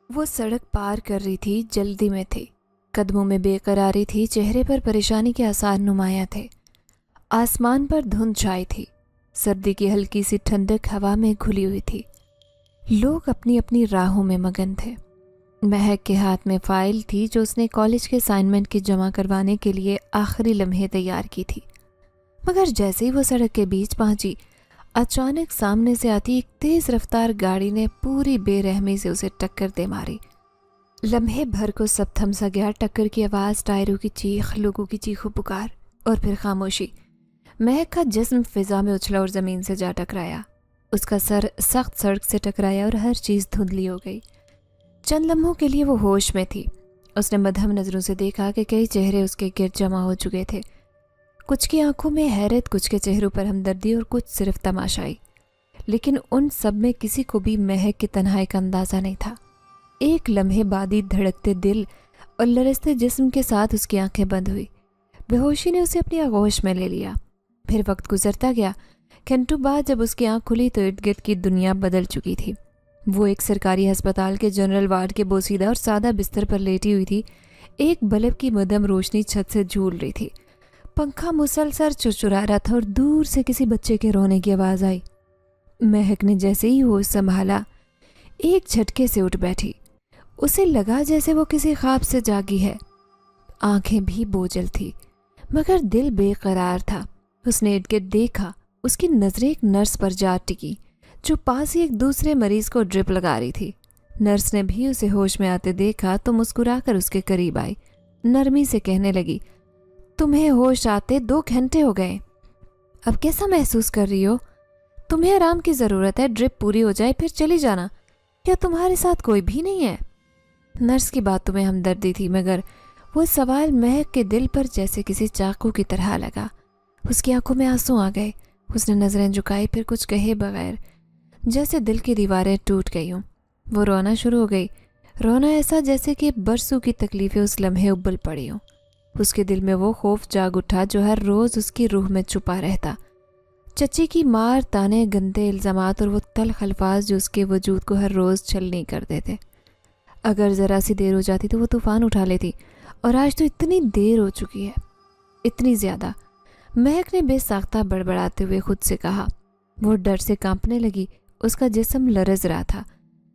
وہ سڑک پار کر رہی تھی، جلدی میں تھی، قدموں میں بے قراری تھی، چہرے پر پریشانی کے آثار نمایاں تھے۔ آسمان پر دھند چھائی تھی، سردی کی ہلکی سی ٹھنڈک ہوا میں گھلی ہوئی تھی۔ لوگ اپنی اپنی راہوں میں مگن تھے۔ مہک کے ہاتھ میں فائل تھی جو اس نے کالج کے اسائنمنٹ کی جمع کروانے کے لیے آخری لمحے تیار کی تھی، مگر جیسے ہی وہ سڑک کے بیچ پہنچی، اچانک سامنے سے آتی ایک تیز رفتار گاڑی نے پوری بے رحمی سے اسے ٹکر دے ماری۔ لمحے بھر کو سب تھم سا گیا، ٹکر کی آواز، ٹائروں کی چیخ، لوگوں کی چیخو پکار، اور پھر خاموشی۔ مہک کا جسم فضا میں اچھلا اور زمین سے جا ٹکرایا۔ اس کا سر سخت سڑک سے ٹکرایا اور ہر چیز دھندلی ہو گئی۔ چند لمحوں کے لیے وہ ہوش میں تھی۔ اس نے مدھم نظروں سے دیکھا کہ کئی چہرے اس کے گرد جمع ہو چکے تھے، کچھ کی آنکھوں میں حیرت، کچھ کے چہروں پر ہمدردی اور کچھ صرف تماشائی، لیکن ان سب میں کسی کو بھی مہک کی تنہائی کا اندازہ نہیں تھا۔ ایک لمحے بعد ہی دھڑکتے دل اور لرزتے جسم کے ساتھ اس کی آنکھیں بند ہوئی۔ بے ہوشی نے اسے اپنی آغوش میں لے لیا۔ پھر وقت گزرتا گیا۔ گھنٹوں بعد جب اس کی آنکھ کھلی تو ارد گرد کی دنیا بدل چکی تھی۔ وہ ایک سرکاری ہسپتال کے جنرل وارڈ کے بوسیدہ اور سادہ بستر پر لیٹی ہوئی تھی۔ ایک بلب کی مدھم روشنی چھت سے جھول رہی تھی، پنکھا مسلسل چرچرا رہا تھا اور دور سے کسی بچے کے رونے کی آواز آئی۔ مہک نے جیسے ہی ہوش سنبھالا، ایک جھٹکے سے اٹھ بیٹھی۔ اسے لگا جیسے وہ کسی خواب سے جاگی ہے۔ آنکھیں بھی بوجھل تھی، مگر دل بے قرار تھا۔ اس نے ارد گرد دیکھا، اس کی نظریں ایک نرس پر جا ٹکی جو پاس ہی ایک دوسرے مریض کو ڈرپ لگا رہی تھی۔ نرس نے بھی اسے ہوش میں آتے دیکھا تو مسکرا کر اس کے قریب آئی، نرمی سے کہنے لگی، تمہیں ہوش آتے 2 گھنٹے ہو گئے، اب کیسا محسوس کر رہی ہو؟ تمہیں آرام کی ضرورت ہے، ڈرپ پوری ہو جائے پھر چلی جانا، یا تمہارے ساتھ کوئی بھی نہیں ہے؟ نرس کی باتوں میں ہمدردی تھی، مگر وہ سوال مہک کے دل پر جیسے کسی چاقو کی طرح لگا۔ اس کی آنکھوں میں آنسو آ گئے۔ اس نے نظریں جھکائی، پھر کچھ کہے بغیر جیسے دل کی دیواریں ٹوٹ گئی ہوں۔ وہ رونا شروع ہو گئی، رونا ایسا جیسے کہ برسوں کی تکلیفیں اس لمحے ابل پڑی ہوں۔ اس کے دل میں وہ خوف جاگ اٹھا جو ہر روز اس کی روح میں چھپا رہتا۔ چچی کی مار، تانے، گندے الزامات اور وہ تلخ الفاظ جو اس کے وجود کو ہر روز چھلنی کر دیتے۔ اگر ذرا سی دیر ہو جاتی تو وہ طوفان اٹھا لیتی، اور آج تو اتنی دیر ہو چکی ہے، اتنی زیادہ۔ مہک نے بے ساختہ بڑبڑاتے ہوئے خود سے کہا۔ وہ ڈر سے کانپنے لگی، اس کا جسم لرز رہا تھا،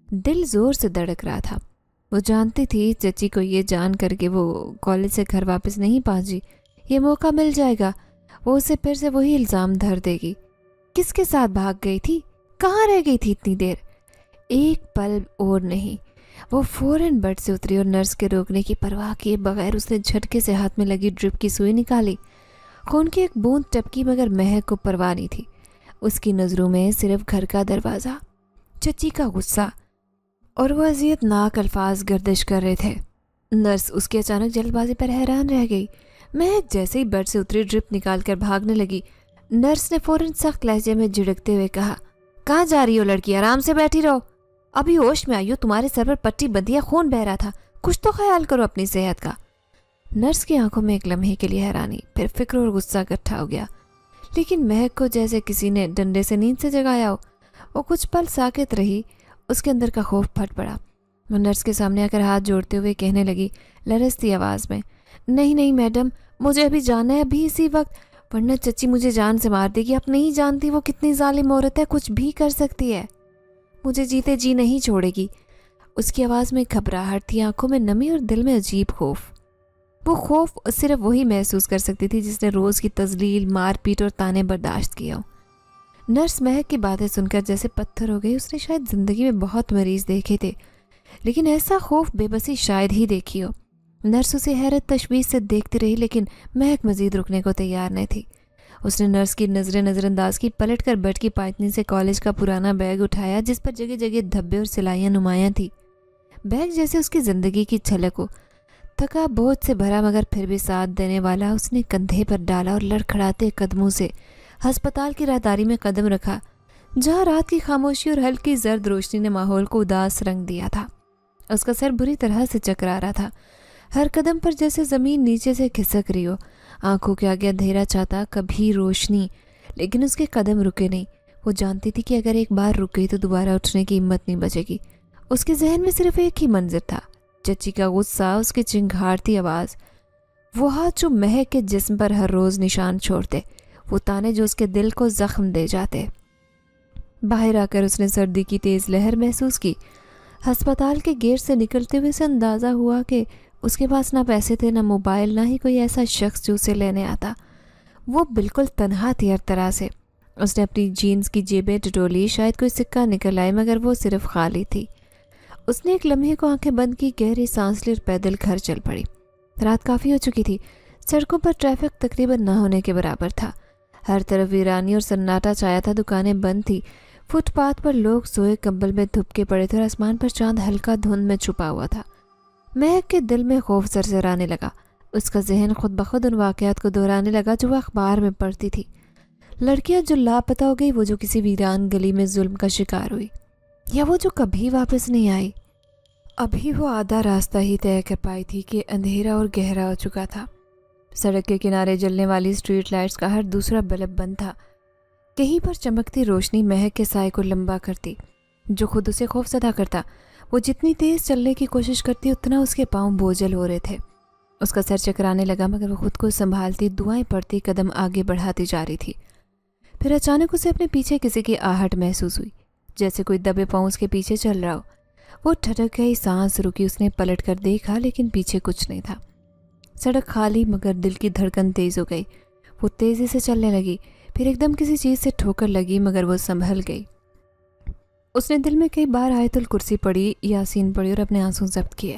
دل زور سے دھڑک رہا تھا۔ وہ جانتی تھی چچی کو یہ جان کر کے وہ کالج سے گھر واپس نہیں پہنچی، یہ موقع مل جائے گا، وہ اسے پھر سے وہی الزام دھر دے گی۔ کس کے ساتھ بھاگ گئی تھی؟ کہاں رہ گئی تھی اتنی دیر؟ ایک پل اور نہیں۔ وہ فوراً بیڈ سے اتری اور نرس کے روکنے کی پرواہ کیے بغیر اس نے جھٹکے سے ہاتھ میں لگی ڈرپ کی سوئی نکالی۔ خون کی ایک بوند ٹپکی، مگر مہک کو پرواہ نہیں تھی۔ اس کی نظروں میں صرف گھر کا دروازہ، چچی کا غصہ اور وہ اذیت ناک الفاظ گردش کر رہے تھے۔ نرس اس کی اچانک جلد بازی پر حیران رہ گئی۔ مہک جیسے ہی بیڈ سے اتری ڈرپ نکال کر بھاگنے لگی۔ نرس نے فوراً سخت لہجے میں جھڑکتے ہوئے کہا، کہاں جا رہی ہو لڑکی؟ آرام سے بیٹھی رہو، ابھی ہوش میں آئی ہو، تمہارے سر پر پٹی بندھی ہے، خون بہ رہا تھا، کچھ تو خیال کرو اپنی صحت کا۔ نرس کی آنکھوں میں ایک لمحے کے لیے حیرانی، پھر فکر اور غصہ اکٹھا ہو گیا، لیکن مہک کو جیسے کسی نے ڈنڈے سے نیند سے جگایا ہو۔ وہ کچھ پل ساکت رہی، اس کے اندر کا خوف پھٹ پڑا۔ وہ نرس کے سامنے آ کر ہاتھ جوڑتے ہوئے کہنے لگی لرزتی آواز میں، نہیں نہیں میڈم، مجھے ابھی جانا ہے، ابھی اسی وقت، ورنہ چچی مجھے جان سے مار دے گی۔ آپ نہیں جانتی وہ کتنی ظالم عورت ہے، کچھ بھی کر سکتی ہے، مجھے جیتے جی نہیں چھوڑے گی۔ اس کی آواز میں گھبراہٹ تھی، آنکھوں میں نمی اور دل میں عجیب خوف۔ وہ خوف صرف وہی محسوس کر سکتی تھی جس نے روز کی تذلیل، مار پیٹ اور تانے برداشت کیا ہو۔ نرس مہک کی باتیں سن کر جیسے پتھر ہو گئی۔ اس نے شاید زندگی میں بہت مریض دیکھے تھے، لیکن ایسا خوف، بے بسی شاید ہی دیکھی ہو۔ نرس اسے حیرت تشویش سے دیکھتی رہی، لیکن مہک مزید رکنے کو تیار نہیں تھی۔ اس نے نرس کی نظریں نظر انداز کی، پلٹ کر بیڈ کی پائتنی سے کالج کا پرانا بیگ اٹھایا جس پر جگہ جگہ دھبے اور سلائیاں نمایاں تھی۔ بیگ جیسے اس کی زندگی کی جھلک ہو، تھکا بوجھ سے بھرا مگر پھر بھی ساتھ دینے والا، اس نے کندھے پر ڈالا اور لڑکھڑاتے قدموں سے ہسپتال کی راہداری میں قدم رکھا، جہاں رات کی خاموشی اور ہلکی زرد روشنی نے ماحول کو اداس رنگ دیا تھا۔ اس کا سر بری طرح سے چکرا رہا تھا، ہر قدم پر جیسے زمین نیچے سے کھسک رہی ہو۔ آنکھوں کے آگے اندھیرا چاہتا، کبھی روشنی، لیکن اس کے قدم رکے نہیں۔ وہ جانتی تھی کہ اگر ایک بار رک گئی تو دوبارہ اٹھنے کی ہمت نہیں بچے گی۔ اس کے ذہن میں صرف ایک ہی منظر تھا، چچی کا غصہ، اس کی چنگھاڑتی آواز، وہ ہاتھ جو مہک کے جسم پر ہر روز نشان چھوڑتے، وہ تانے جو اس کے دل کو زخم دے جاتے۔ باہر آ کر اس نے سردی کی تیز لہر محسوس کی۔ ہسپتال کے گیٹ سے نکلتے ہوئے اسے اندازہ ہوا کہ اس کے پاس نہ پیسے تھے، نہ موبائل، نہ ہی کوئی ایسا شخص جو اسے لینے آتا۔ وہ بالکل تنہا تھی ہر طرح سے۔ اس نے اپنی جینز کی جیبیں ٹٹولی، شاید کوئی سکہ نکل آئے، مگر وہ صرف خالی تھی۔ اس نے ایک لمحے کو آنکھیں بند کی، گہری سانس لی اور پیدل گھر چل پڑی۔ رات کافی ہو چکی تھی، سڑکوں پر ٹریفک تقریباً نہ ہونے کے برابر تھا، ہر طرف ویرانی اور سناٹا چھایا تھا، دکانیں بند تھی، فٹ پاتھ پر لوگ سوئے کمبل میں دھپکے پڑے تھے اور آسمان پر چاند ہلکا دھند میں چھپا ہوا تھا۔ مہک کے دل میں خوف سرسرانے لگا۔ اس کا ذہن خود بخود ان واقعات کو دہرانے لگا جو وہ اخبار میں پڑھتی تھی، لڑکیاں جو لاپتہ ہو گئی، وہ جو کسی ویران گلی میں ظلم کا شکار ہوئی، یا وہ جو کبھی واپس نہیں آئی۔ ابھی وہ آدھا راستہ ہی طے کر پائی تھی کہ اندھیرا اور گہرا ہو چکا تھا۔ سڑک کے کنارے جلنے والی اسٹریٹ لائٹس کا ہر دوسرا بلب بند تھا۔ کہیں پر چمکتی روشنی مہک کے سائے کو لمبا کرتی، جو خود اسے خوف زدہ کرتا۔ وہ جتنی تیز چلنے کی کوشش کرتی اتنا اس کے پاؤں بوجھل ہو رہے تھے۔ اس کا سر چکرانے لگا، مگر وہ خود کو سنبھالتی، دعائیں پڑھتی قدم آگے بڑھاتی جا رہی تھی۔ پھر اچانک اسے اپنے پیچھے کسی کی آہٹ محسوس ہوئی، جیسے کوئی دبے پاؤں اس کے پیچھے چل رہا ہو۔ وہ ٹھٹک گئی، سانس رکی، اس نے پلٹ کر دیکھا، لیکن پیچھے کچھ نہیں تھا۔ سڑک خالی، مگر دل کی دھڑکن تیز ہو گئی۔ وہ تیزی سے چلنے لگی، پھر ایک دم کسی چیز سے ٹھوکر لگی، مگر وہ سنبھل گئی۔ اس نے دل میں کئی بار آیت الکرسی پڑھی، یاسین پڑھی اور اپنے آنسو ضبط کیے،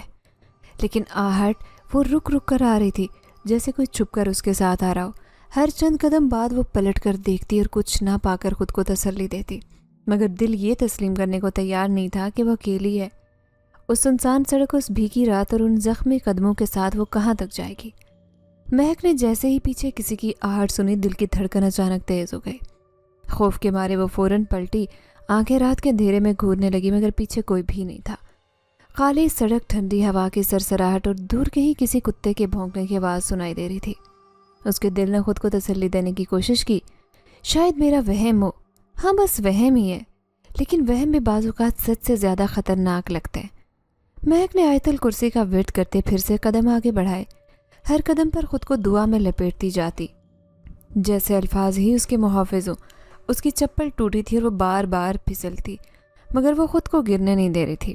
لیکن آہٹ وہ رک رک کر آ رہی تھی، جیسے کوئی چھپ کر اس کے ساتھ آ رہا ہو۔ ہر چند قدم بعد وہ پلٹ کر دیکھتی اور کچھ نہ پا کر خود کو تسلی دیتی، مگر دل یہ تسلیم کرنے کو تیار نہیں تھا کہ وہ اکیلی ہے۔ اس سنسان سڑک، اس بھیگی رات اور ان زخمی قدموں کے ساتھ وہ کہاں تک جائے گی؟ مہک نے جیسے ہی پیچھے کسی کی آہٹ سنی، دل کی دھڑکن اچانک تیز ہو گئی۔ خوف کے مارے وہ فوراً پلٹی، آنکھیں رات کے اندھیرے میں گھورنے لگی، مگر پیچھے کوئی بھی نہیں تھا۔ خالی سڑک، ٹھنڈی ہوا کی سرسراہٹ اور دور کہیں کسی کتے کے بھونکنے کی آواز سنائی دے رہی تھی۔ اس کے دل نے خود کو تسلی دینے کی کوشش کی، شاید میرا وہم ہو، ہاں بس وہم ہی ہے، لیکن وہم بھی بعض اوقات سچ سے زیادہ خطرناک لگتے ہیں۔ مہک نے آیت الکرسی کا ورد کرتے پھر سے قدم آگے بڑھائے، ہر قدم پر خود کو دعا میں لپیٹتی جاتی، جیسے الفاظ ہی اس کے محافظ ہوں۔ اس کی چپل ٹوٹی تھی اور وہ بار بار پھسلتی، مگر وہ خود کو گرنے نہیں دے رہی تھی۔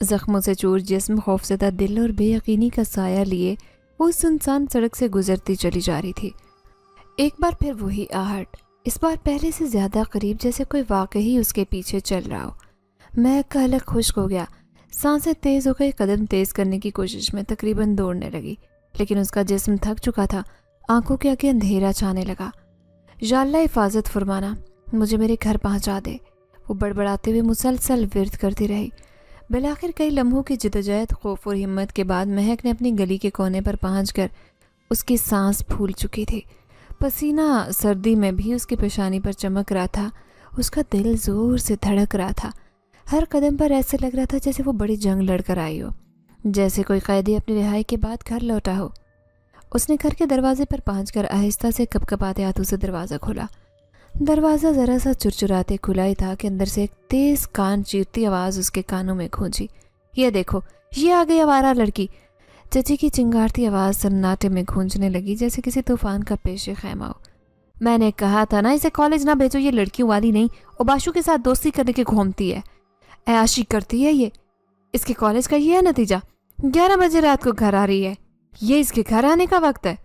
زخموں سے چور جسم، خوفزدہ دل اور بے یقینی کا سایہ لیے وہ اس سنسان سڑک سے گزرتی چلی جا رہی تھی۔ ایک بار پھر وہی آہٹ، اس بار پہلے سے زیادہ قریب، جیسے کوئی واقعی اس کے پیچھے چل رہا ہو۔ مہک کا حلق خشک ہو گیا، سانسیں تیز ہو گئی، قدم تیز کرنے کی کوشش میں تقریباً دوڑنے لگی، لیکن اس کا جسم تھک چکا تھا، آنکھوں کے آگے اندھیرا چھانے لگا۔ یا اللہ حفاظت فرمانا، مجھے میرے گھر پہنچا دے، وہ بڑبڑاتے ہوئے مسلسل ورد کرتی رہی۔ بالآخر کئی لمحوں کی جدوجہد، خوف اور ہمت کے بعد مہک نے اپنی گلی کے کونے پر پہنچ کر، اس کی سانس پھول چکی تھی، پسینہ سردی میں بھی اس کی پیشانی پر چمک رہا تھا، اس کا دل زور سے دھڑک رہا تھا۔ ہر قدم پر ایسے لگ رہا تھا جیسے وہ بڑی جنگ لڑ کر آئی ہو، جیسے کوئی قیدی اپنی رہائی کے بعد گھر لوٹا ہو۔ اس نے گھر کے دروازے پر پہنچ کر آہستہ سے کپکپاتے ہاتھوں سے دروازہ کھولا۔ دروازہ ذرا سا چرچراتے کھلا ہی تھا کہ اندر سے ایک تیز کان چیرتی آواز اس کے کانوں میں گونجی، یہ دیکھو، یہ آ گئی آوارہ لڑکی۔ چچی کی چنگارتی آواز سناٹے میں گونجنے لگی، جیسے کسی طوفان کا پیش خیمہ ہو۔ میں نے کہا تھا نا اسے کالج نہ بھیجو، یہ لڑکیوں والی نہیں، اوباشو کے ساتھ دوستی کرنے کے گھومتی ہے، عیاشی کرتی ہے، یہ اس کے کالج کا یہ ہے نتیجہ۔ 11 بجے رات کو گھر آ رہی ہے، یہ اس کے گھر آنے کا وقت ہے۔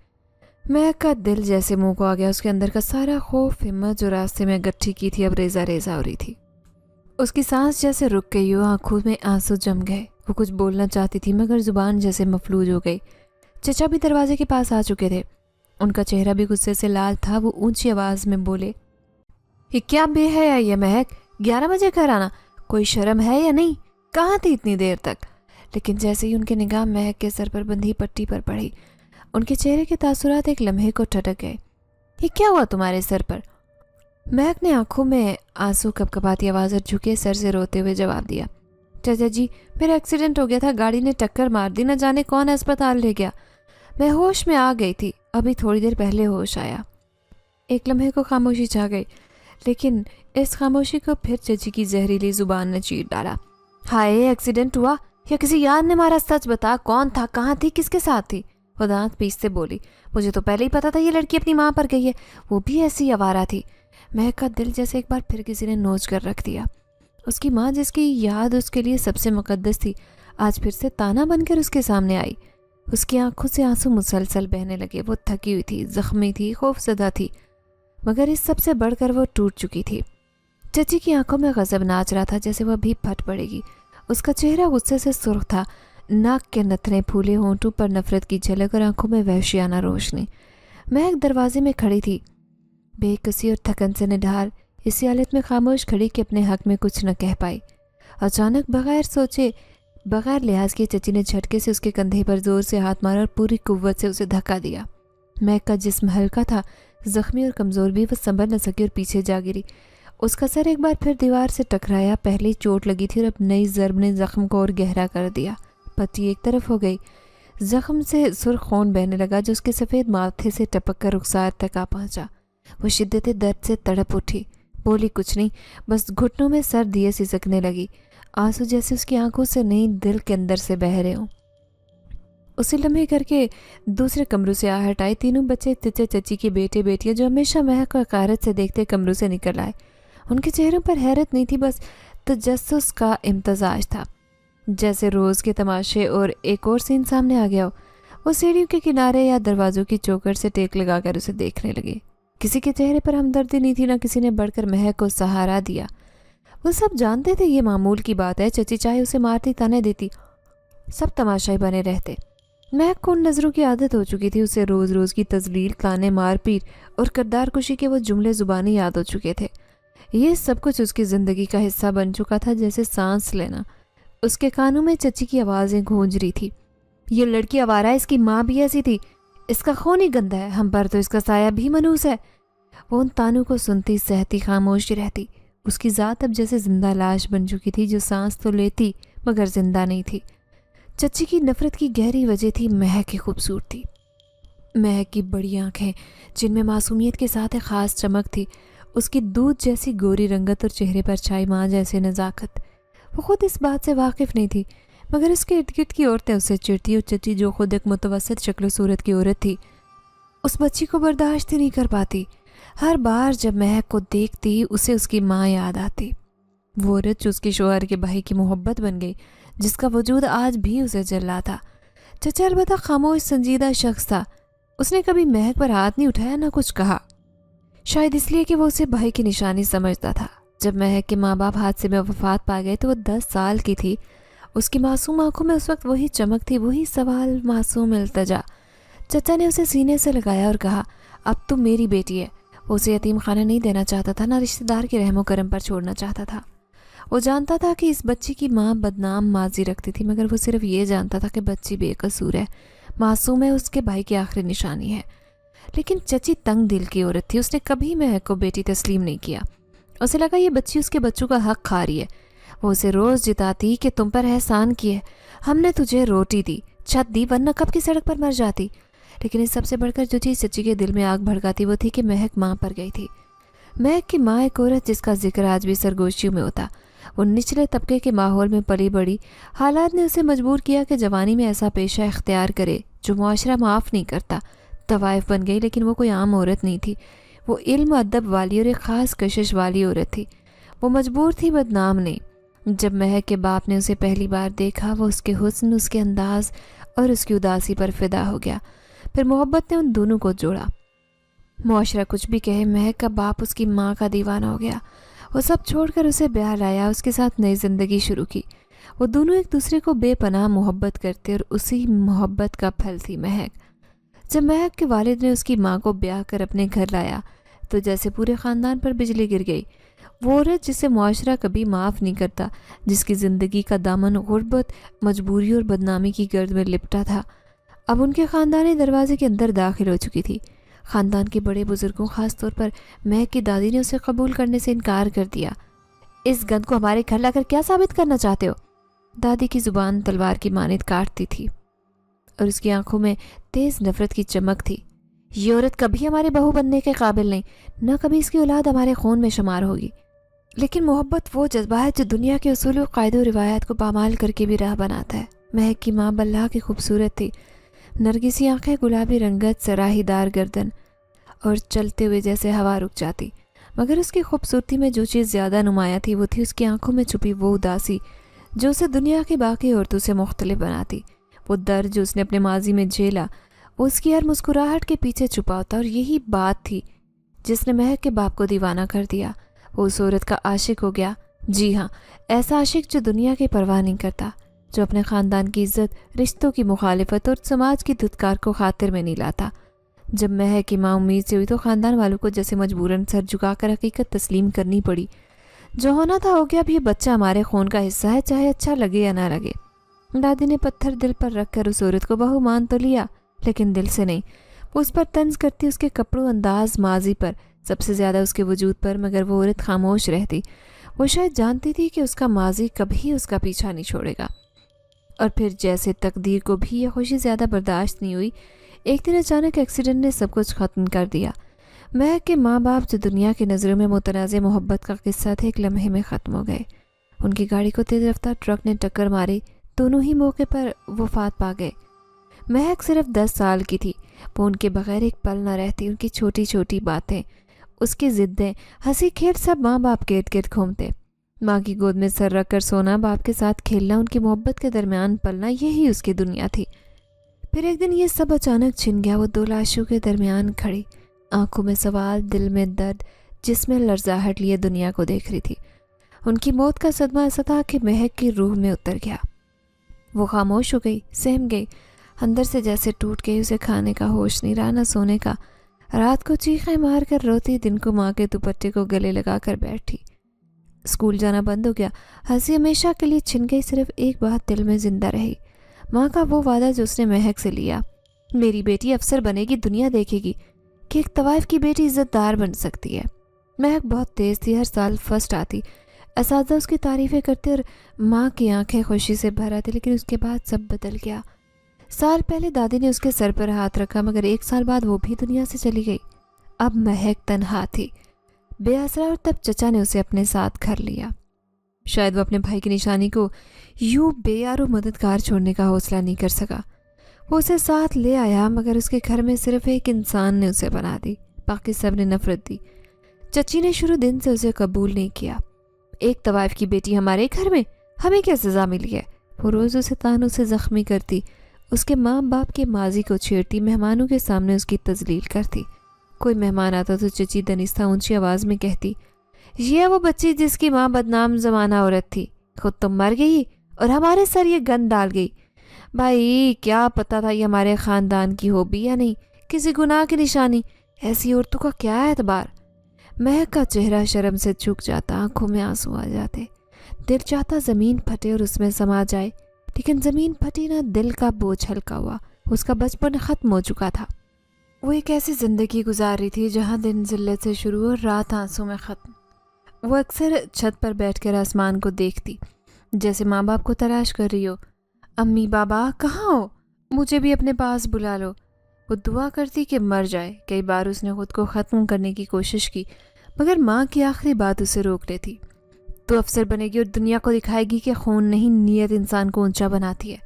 مہک کا دل جیسے منہ کو آ گیا، اس کے اندر کا سارا خوف، ہمت جو راستے میں گٹھی کی تھی اب ریزہ ریزہ ہو رہی تھی۔ اس کی سانس جیسے رک گئی ہو، آنکھوں میں آنسو جم گئے، وہ کچھ بولنا چاہتی تھی مگر زبان جیسے مفلوج ہو گئی۔ چچا بھی دروازے کے پاس آ چکے تھے، ان کا چہرہ بھی غصے سے لال تھا۔ وہ اونچی آواز میں بولے، یہ کیا بے ہے یہ مہک، 11 بجے گھر آنا، کوئی شرم ہے یا نہیں؟ کہاں تھی اتنی دیر تک؟ لیکن جیسے ہی ان کے نگاہ مہک کے سر پر بندھی پٹی پر پڑی، ان کے چہرے کے تاثرات ایک لمحے کو ٹھٹک گئے۔ یہ کیا ہوا تمہارے سر پر؟ مہک نے آنکھوں میں آنسو کپکپاتی آواز اور جھکے سر سے روتے ہوئے جواب دیا، چچا جی میرا ایکسیڈنٹ ہو گیا تھا، گاڑی نے ٹکر مار دی، نہ جانے کون ہسپتال لے گیا، میں ہوش میں آ گئی تھی، ابھی تھوڑی دیر پہلے ہوش آیا۔ ایک لمحے کو خاموشی چھا گئی، لیکن اس خاموشی کو پھر چچی کی زہریلی زبان نے چیر ڈالا۔ ہائے ایکسیڈنٹ ہوا یا کسی یار نے مارا؟ سچ بتا، کون تھا، کہاں تھی، کس کے ساتھ تھی؟ وہ دانت پیستے بولی۔ مجھے تو پہلے ہی پتا تھا یہ لڑکی اپنی ماں پر گئی ہے، وہ بھی ایسی آوارہ تھی۔ مہک کا دل جیسے ایک بار پھر کسی نے نوچ کر رکھ دیا۔ اس کی ماں جس کی یاد اس کے لیے سب سے مقدس تھی، آج پھر سے تانا بن کر اس کے سامنے آئی۔ اس کی آنکھوں سے آنسو مسلسل بہنے لگے۔ وہ تھکی ہوئی تھی، زخمی تھی، خوف زدہ تھی، مگر اس سب سے بڑھ کر وہ ٹوٹ چکی تھی۔ چچی کی آنکھوں میں غضب ناچ رہا تھا، جیسے وہ ابھی پھٹ پڑے گی۔ اس کا چہرہ غصے سے سرخ تھا، ناک کے نتنے پھولے، ہونٹوں پر نفرت کی جھلک اور آنکھوں میں وحشیانہ روشنی۔ مہک دروازے میں کھڑی تھی، بے کسی اور تھکن سے نڈھال، اسی حالت میں خاموش کھڑی کہ اپنے حق میں کچھ نہ کہہ پائی۔ اچانک بغیر سوچے، بغیر لحاظ کیے چچی نے جھٹکے سے اس کے کندھے پر زور سے ہاتھ مارا اور پوری قوت سے اسے دھکا دیا۔ مہک کا جسم ہلکا تھا، زخمی اور کمزور بھی، وہ سنبھل نہ سکی اور پیچھے جا گری۔ اس کا سر ایک بار پھر دیوار سے ٹکرایا۔ پہلی چوٹ لگی تھی اور اب نئی ضرب نے زخم کو اور گہرا کر دیا۔ پٹی ایک طرف ہو گئی، زخم سے سرخ خون بہنے لگا جو اس کے سفید ماتھے سے ٹپک کر رخسار تک آ پہنچا۔ وہ شدت درد سے تڑپ اٹھی، بولی کچھ نہیں، بس گھٹنوں میں سر دیے سسکنے لگی، آنسو جیسے اس کی آنکھوں سے نہیں دل کے اندر سے بہہ رہے ہوں۔ اسی لمحے کر کے دوسرے کمروں سے آہٹ آئی۔ تینوں بچے چچا چچی کے بیٹے بیٹیاں جو ہمیشہ مہک کو حقارت سے دیکھتے کمروں سے نکل آئے۔ ان کے چہروں پر حیرت نہیں تھی، بس تجسس کا امتزاج تھا، جیسے روز کے تماشے اور ایک اور سین سامنے آ گیا ہو۔ وہ سیڑھیوں کے کنارے یا دروازوں کی چوکھٹ سے ٹیک لگا کر اسے دیکھنے لگے۔ کسی کے چہرے پر ہمدردی نہیں تھی، نہ کسی نے بڑھ کر مہک کو سہارا دیا۔ وہ سب جانتے تھے یہ معمول کی بات ہے، چچی چاہے اسے مارتی تانے دیتی، سب تماشائی بنے رہتے۔ مہک کو ان نظروں کی عادت ہو چکی تھی، اسے روز روز کی تذلیل، تانے، مار پیٹ اور کردار کشی کے وہ جملے زبانی یاد ہو چکے تھے۔ یہ سب کچھ اس کی زندگی کا حصہ بن چکا تھا، جیسے سانس لینا۔ اس کے کانوں میں چچی کی آوازیں گونج رہی تھی، یہ لڑکی آوارہ ہے، اس کی ماں بھی ایسی تھی، اس کا خون ہی گندا ہے، ہم پر تو اس کا سایہ بھی منحوس ہے۔ وہ ان تانوں کو سنتی، سہتی، خاموش رہتی۔ اس کی ذات اب جیسے زندہ لاش بن چکی تھی، جو سانس تو لیتی مگر زندہ نہیں تھی۔ چچی کی نفرت کی گہری وجہ تھی مہک کی خوبصورتی، مہک کی بڑی آنکھیں جن میں معصومیت کے ساتھ ایک خاص چمک تھی، اس کی دودھ جیسی گوری رنگت اور چہرے پر چھائی ماں جیسے نزاکت۔ وہ خود اس بات سے واقف نہیں تھی، مگر اس کے ارد گرد کی عورتیں اسے چڑھتی، اور چچی جو خود ایک متوسط شکل و صورت کی عورت تھی، اس بچی کو برداشت ہی نہیں کر پاتی۔ ہر بار جب مہک کو دیکھتی اسے اس کی ماں یاد آتی، وہ عورت جو اس کے شوہر کے بھائی کی محبت بن گئی، جس کا وجود آج بھی اسے جل رہا تھا۔ چچا البتہ خاموش سنجیدہ شخص تھا، اس نے کبھی مہک پر ہاتھ نہیں اٹھایا، نہ کچھ کہا، شاید اس لیے کہ وہ اسے بھائی کی نشانی سمجھتا تھا۔ جب مہک کے ماں باپ حادثے میں وفات پا گئے تو وہ 10 سال کی تھی۔ اس کی معصوم آنکھوں میں اس وقت وہی چمک تھی، وہی سوال، معصوم التجا۔ چچا نے اسے سینے سے لگایا اور کہا، اب تم میری بیٹی ہے۔ وہ اسے یتیم خانہ نہیں دینا چاہتا تھا، نہ رشتہ دار کے رحم و کرم پر چھوڑنا چاہتا تھا۔ وہ جانتا تھا کہ اس بچی کی ماں بدنام ماضی رکھتی تھی، مگر وہ صرف یہ جانتا تھا کہ بچی بے قصور ہے، معصوم ہے، اس کے بھائی کی آخری نشانی ہے۔ لیکن چچی تنگ دل کی عورت تھی، اس نے کبھی مہک کو بیٹی تسلیم نہیں کیا۔ اسے لگا یہ بچی اس کے بچوں کا حق کھا رہی ہے۔ وہ اسے روز جتاتی کہ تم پر احسان کیے، ہم نے تجھے روٹی دی، چھت دی، ورنہ کب کی سڑک پر مر جاتی۔ لیکن اس سب سے بڑھ کر جو چیز چچی کے دل میں آگ بھڑکاتی وہ تھی کہ مہک ماں پر گئی تھی۔ مہک کی ماں ایک عورت جس کا ذکر آج بھی سرگوشیوں میں ہوتا۔ وہ نچلے طبقے کے ماحول میں پلی بڑی، حالات نے اسے مجبور کیا کہ جوانی میں ایسا پیشہ اختیار کرے جو معاشرہ معاف نہیں کرتا۔ طوائف بن گئی، لیکن وہ کوئی عام عورت نہیں تھی، وہ علم و ادب والی اور ایک خاص کشش والی عورت تھی۔ وہ مجبور تھی بدنام نہیں۔ جب مہک کے باپ نے اسے پہلی بار دیکھا، وہ اس کے حسن، اس کے انداز اور اس کی اداسی پر فدا ہو گیا۔ پھر محبت نے ان دونوں کو جوڑا۔ معاشرہ کچھ بھی کہے، مہک کا باپ اس کی ماں کا دیوانہ ہو گیا۔ وہ سب چھوڑ کر اسے بیاہ لایا، اس کے ساتھ نئی زندگی شروع کی۔ وہ دونوں ایک دوسرے کو بے پناہ محبت کرتے، اور اسی محبت کا پھل تھی مہک۔ جب مہک کے والد نے اس کی ماں کو بیاہ کر اپنے گھر لایا تو جیسے پورے خاندان پر بجلی گر گئی۔ وہ عورت جسے معاشرہ کبھی معاف نہیں کرتا، جس کی زندگی کا دامن غربت، مجبوری اور بدنامی کی گرد میں لپٹا تھا، اب ان کے خاندانی دروازے کے اندر داخل ہو چکی تھی۔ خاندان کے بڑے بزرگوں، خاص طور پر مہک کی دادی نے اسے قبول کرنے سے انکار کر دیا۔ اس گند کو ہمارے گھر لا کر کیا ثابت کرنا چاہتے ہو؟ دادی کی زبان تلوار کی مانند کاٹتی تھی اور اس کی آنکھوں میں تیز نفرت کی چمک تھی۔ یہ عورت کبھی ہمارے بہو بننے کے قابل نہیں، نہ کبھی اس کی اولاد ہمارے خون میں شمار ہوگی۔ لیکن محبت وہ جذبہ ہے جو دنیا کے اصول و قاعدے و روایات کو پامال کر کے بھی راہ بناتا ہے۔ مہک کی ماں بلّہ کی خوبصورت تھی، نرگسی آنکھیں، گلابی رنگت، سراہی دار گردن، اور چلتے ہوئے جیسے ہوا رک جاتی۔ مگر اس کی خوبصورتی میں جو چیز زیادہ نمایاں تھی وہ تھی اس کی آنکھوں میں چھپی وہ اداسی جو اسے دنیا کی باقی عورتوں سے مختلف بناتی۔ وہ درد جو اس نے اپنے ماضی میں جھیلا وہ اس کی ہر مسکراہٹ کے پیچھے چھپا ہوتا، اور یہی بات تھی جس نے مہک کے باپ کو دیوانہ کر دیا۔ وہ اس عورت کا عاشق ہو گیا، جی ہاں، ایسا عاشق جو دنیا کی پرواہ نہیں کرتا، جو اپنے خاندان کی عزت، رشتوں کی مخالفت اور سماج کی دھتکار کو خاطر میں نہیں لاتا۔ جب مہک کی ماں امید سے ہوئی تو خاندان والوں کو جیسے مجبوراً سر جھکا کر حقیقت تسلیم کرنی پڑی۔ جو ہونا تھا ہو گیا، اب یہ بچہ ہمارے خون کا حصہ ہے، چاہے اچھا لگے یا نہ لگے۔ دادی نے پتھر دل پر رکھ کر اس عورت کو بہو مان تو لیا، لیکن دل سے نہیں۔ وہ اس پر طنز کرتی، اس کے کپڑوں، انداز، ماضی پر، سب سے زیادہ اس کے وجود پر، مگر وہ عورت خاموش رہتی۔ وہ شاید جانتی تھی کہ اس کا ماضی کبھی اس کا پیچھا نہیں چھوڑے گا۔ اور پھر جیسے تقدیر کو بھی یہ خوشی زیادہ برداشت نہیں ہوئی، ایک دن اچانک ایکسیڈنٹ نے سب کچھ ختم کر دیا۔ مہک کے ماں باپ جو دنیا کی نظروں میں متنازع محبت کا قصہ تھے، ایک لمحے میں ختم ہو گئے۔ ان کی گاڑی کو تیز رفتار ٹرک نے ٹکر ماری، دونوں ہی موقع پر وفات پا گئے۔ مہک صرف 10 سال کی تھی، وہ ان کے بغیر ایک پل نہ رہتی۔ ان کی چھوٹی چھوٹی باتیں، اس کی ضدیں، ہنسی کھیل، سب ماں باپ کے ارد گرد گھومتے۔ ماں کی گود میں سر رکھ کر سونا، باپ کے ساتھ کھیلنا، ان کی محبت کے درمیان پلنا، یہی اس کی دنیا تھی۔ پھر ایک دن یہ سب اچانک چھن گیا۔ وہ دو لاشوں کے درمیان کھڑی، آنکھوں میں سوال، دل میں درد، جس میں لرزاہٹ لیے دنیا کو دیکھ رہی تھی۔ ان کی موت کا صدمہ ایسا تھا کہ مہک کی روح میں اتر گیا۔ وہ خاموش ہو گئی، سہم گئی، اندر سے جیسے ٹوٹ گئی۔ اسے کھانے کا ہوش نہیں رہا، نہ سونے کا۔ رات کو چیخیں مار کر روتی، دن کو ماں کے دوپٹے کو گلے لگا کر بیٹھی۔ اسکول جانا بند ہو گیا، ہنسی ہمیشہ کے لیے چھن گئی۔ صرف ایک بات دل میں زندہ رہی، ماں کا وہ وعدہ جو اس نے مہک سے لیا، میری بیٹی افسر بنے گی، دنیا دیکھے گی کہ ایک طوائف کی بیٹی عزت دار بن سکتی ہے۔ مہک بہت تیز تھی، ہر سال فرسٹ آتی، اساتذہ اس کی تعریفیں کرتے اور ماں کی آنکھیں خوشی سے بھر آتی۔ لیکن اس کے بعد سب بدل گیا۔ سال پہلے دادی نے اس کے سر پر ہاتھ رکھا، مگر 1 سال بعد وہ بھی دنیا سے چلی گئی۔ اب مہک تنہا تھی، بے آسرا، اور تب چچا نے اسے اپنے ساتھ گھر لیا۔ شاید وہ اپنے بھائی کی نشانی کو یوں بے یار و مددگار چھوڑنے کا حوصلہ نہیں کر سکا۔ وہ اسے ساتھ لے آیا، مگر اس کے گھر میں صرف ایک انسان نے اسے بنا دی، باقی سب نے نفرت دی۔ چچی نے شروع دن سے اسے قبول نہیں کیا۔ ایک طوائف کی بیٹی ہمارے گھر میں، ہمیں کیا سزا ملی ہے؟ وہ روز اسے تانوں سے زخمی کرتی، اس کے ماں باپ کے ماضی کو چھیڑتی، مہمانوں کے سامنے اس کی تذلیل کرتی۔ کوئی مہمان آتا تو چچی دنستہ اونچی آواز میں کہتی، یہ وہ بچی جس کی ماں بدنام زمانہ عورت تھی، خود تو مر گئی اور ہمارے سر یہ گند ڈال گئی۔ بھائی کیا پتا تھا یہ ہمارے خاندان کی ہو بھی یا نہیں، کسی گناہ کی نشانی، ایسی عورتوں کا کیا اعتبار۔ مہک کا چہرہ شرم سے جھک جاتا، آنکھوں میں آنسو آ جاتے، دل چاہتا زمین پھٹے اور اس میں سما جائے، لیکن زمین پھٹی نہ، دل کا بوجھ ہلکا ہوا۔ اس کا بچپن ختم ہو چکا تھا۔ وہ ایک ایسی زندگی گزار رہی تھی جہاں دن ذلت سے شروع اور رات آنسوں میں ختم۔ وہ اکثر چھت پر بیٹھ کر آسمان کو دیکھتی، جیسے ماں باپ کو تلاش کر رہی ہو۔ امی بابا کہاں ہو؟ مجھے بھی اپنے پاس بلا لو۔ وہ دعا کرتی کہ مر جائے۔ کئی بار اس نے خود کو ختم کرنے کی کوشش کی، مگر ماں کی آخری بات اسے روک لیتی، تو افسر بنے گی اور دنیا کو دکھائے گی کہ خون نہیں، نیت انسان کو اونچا بناتی ہے۔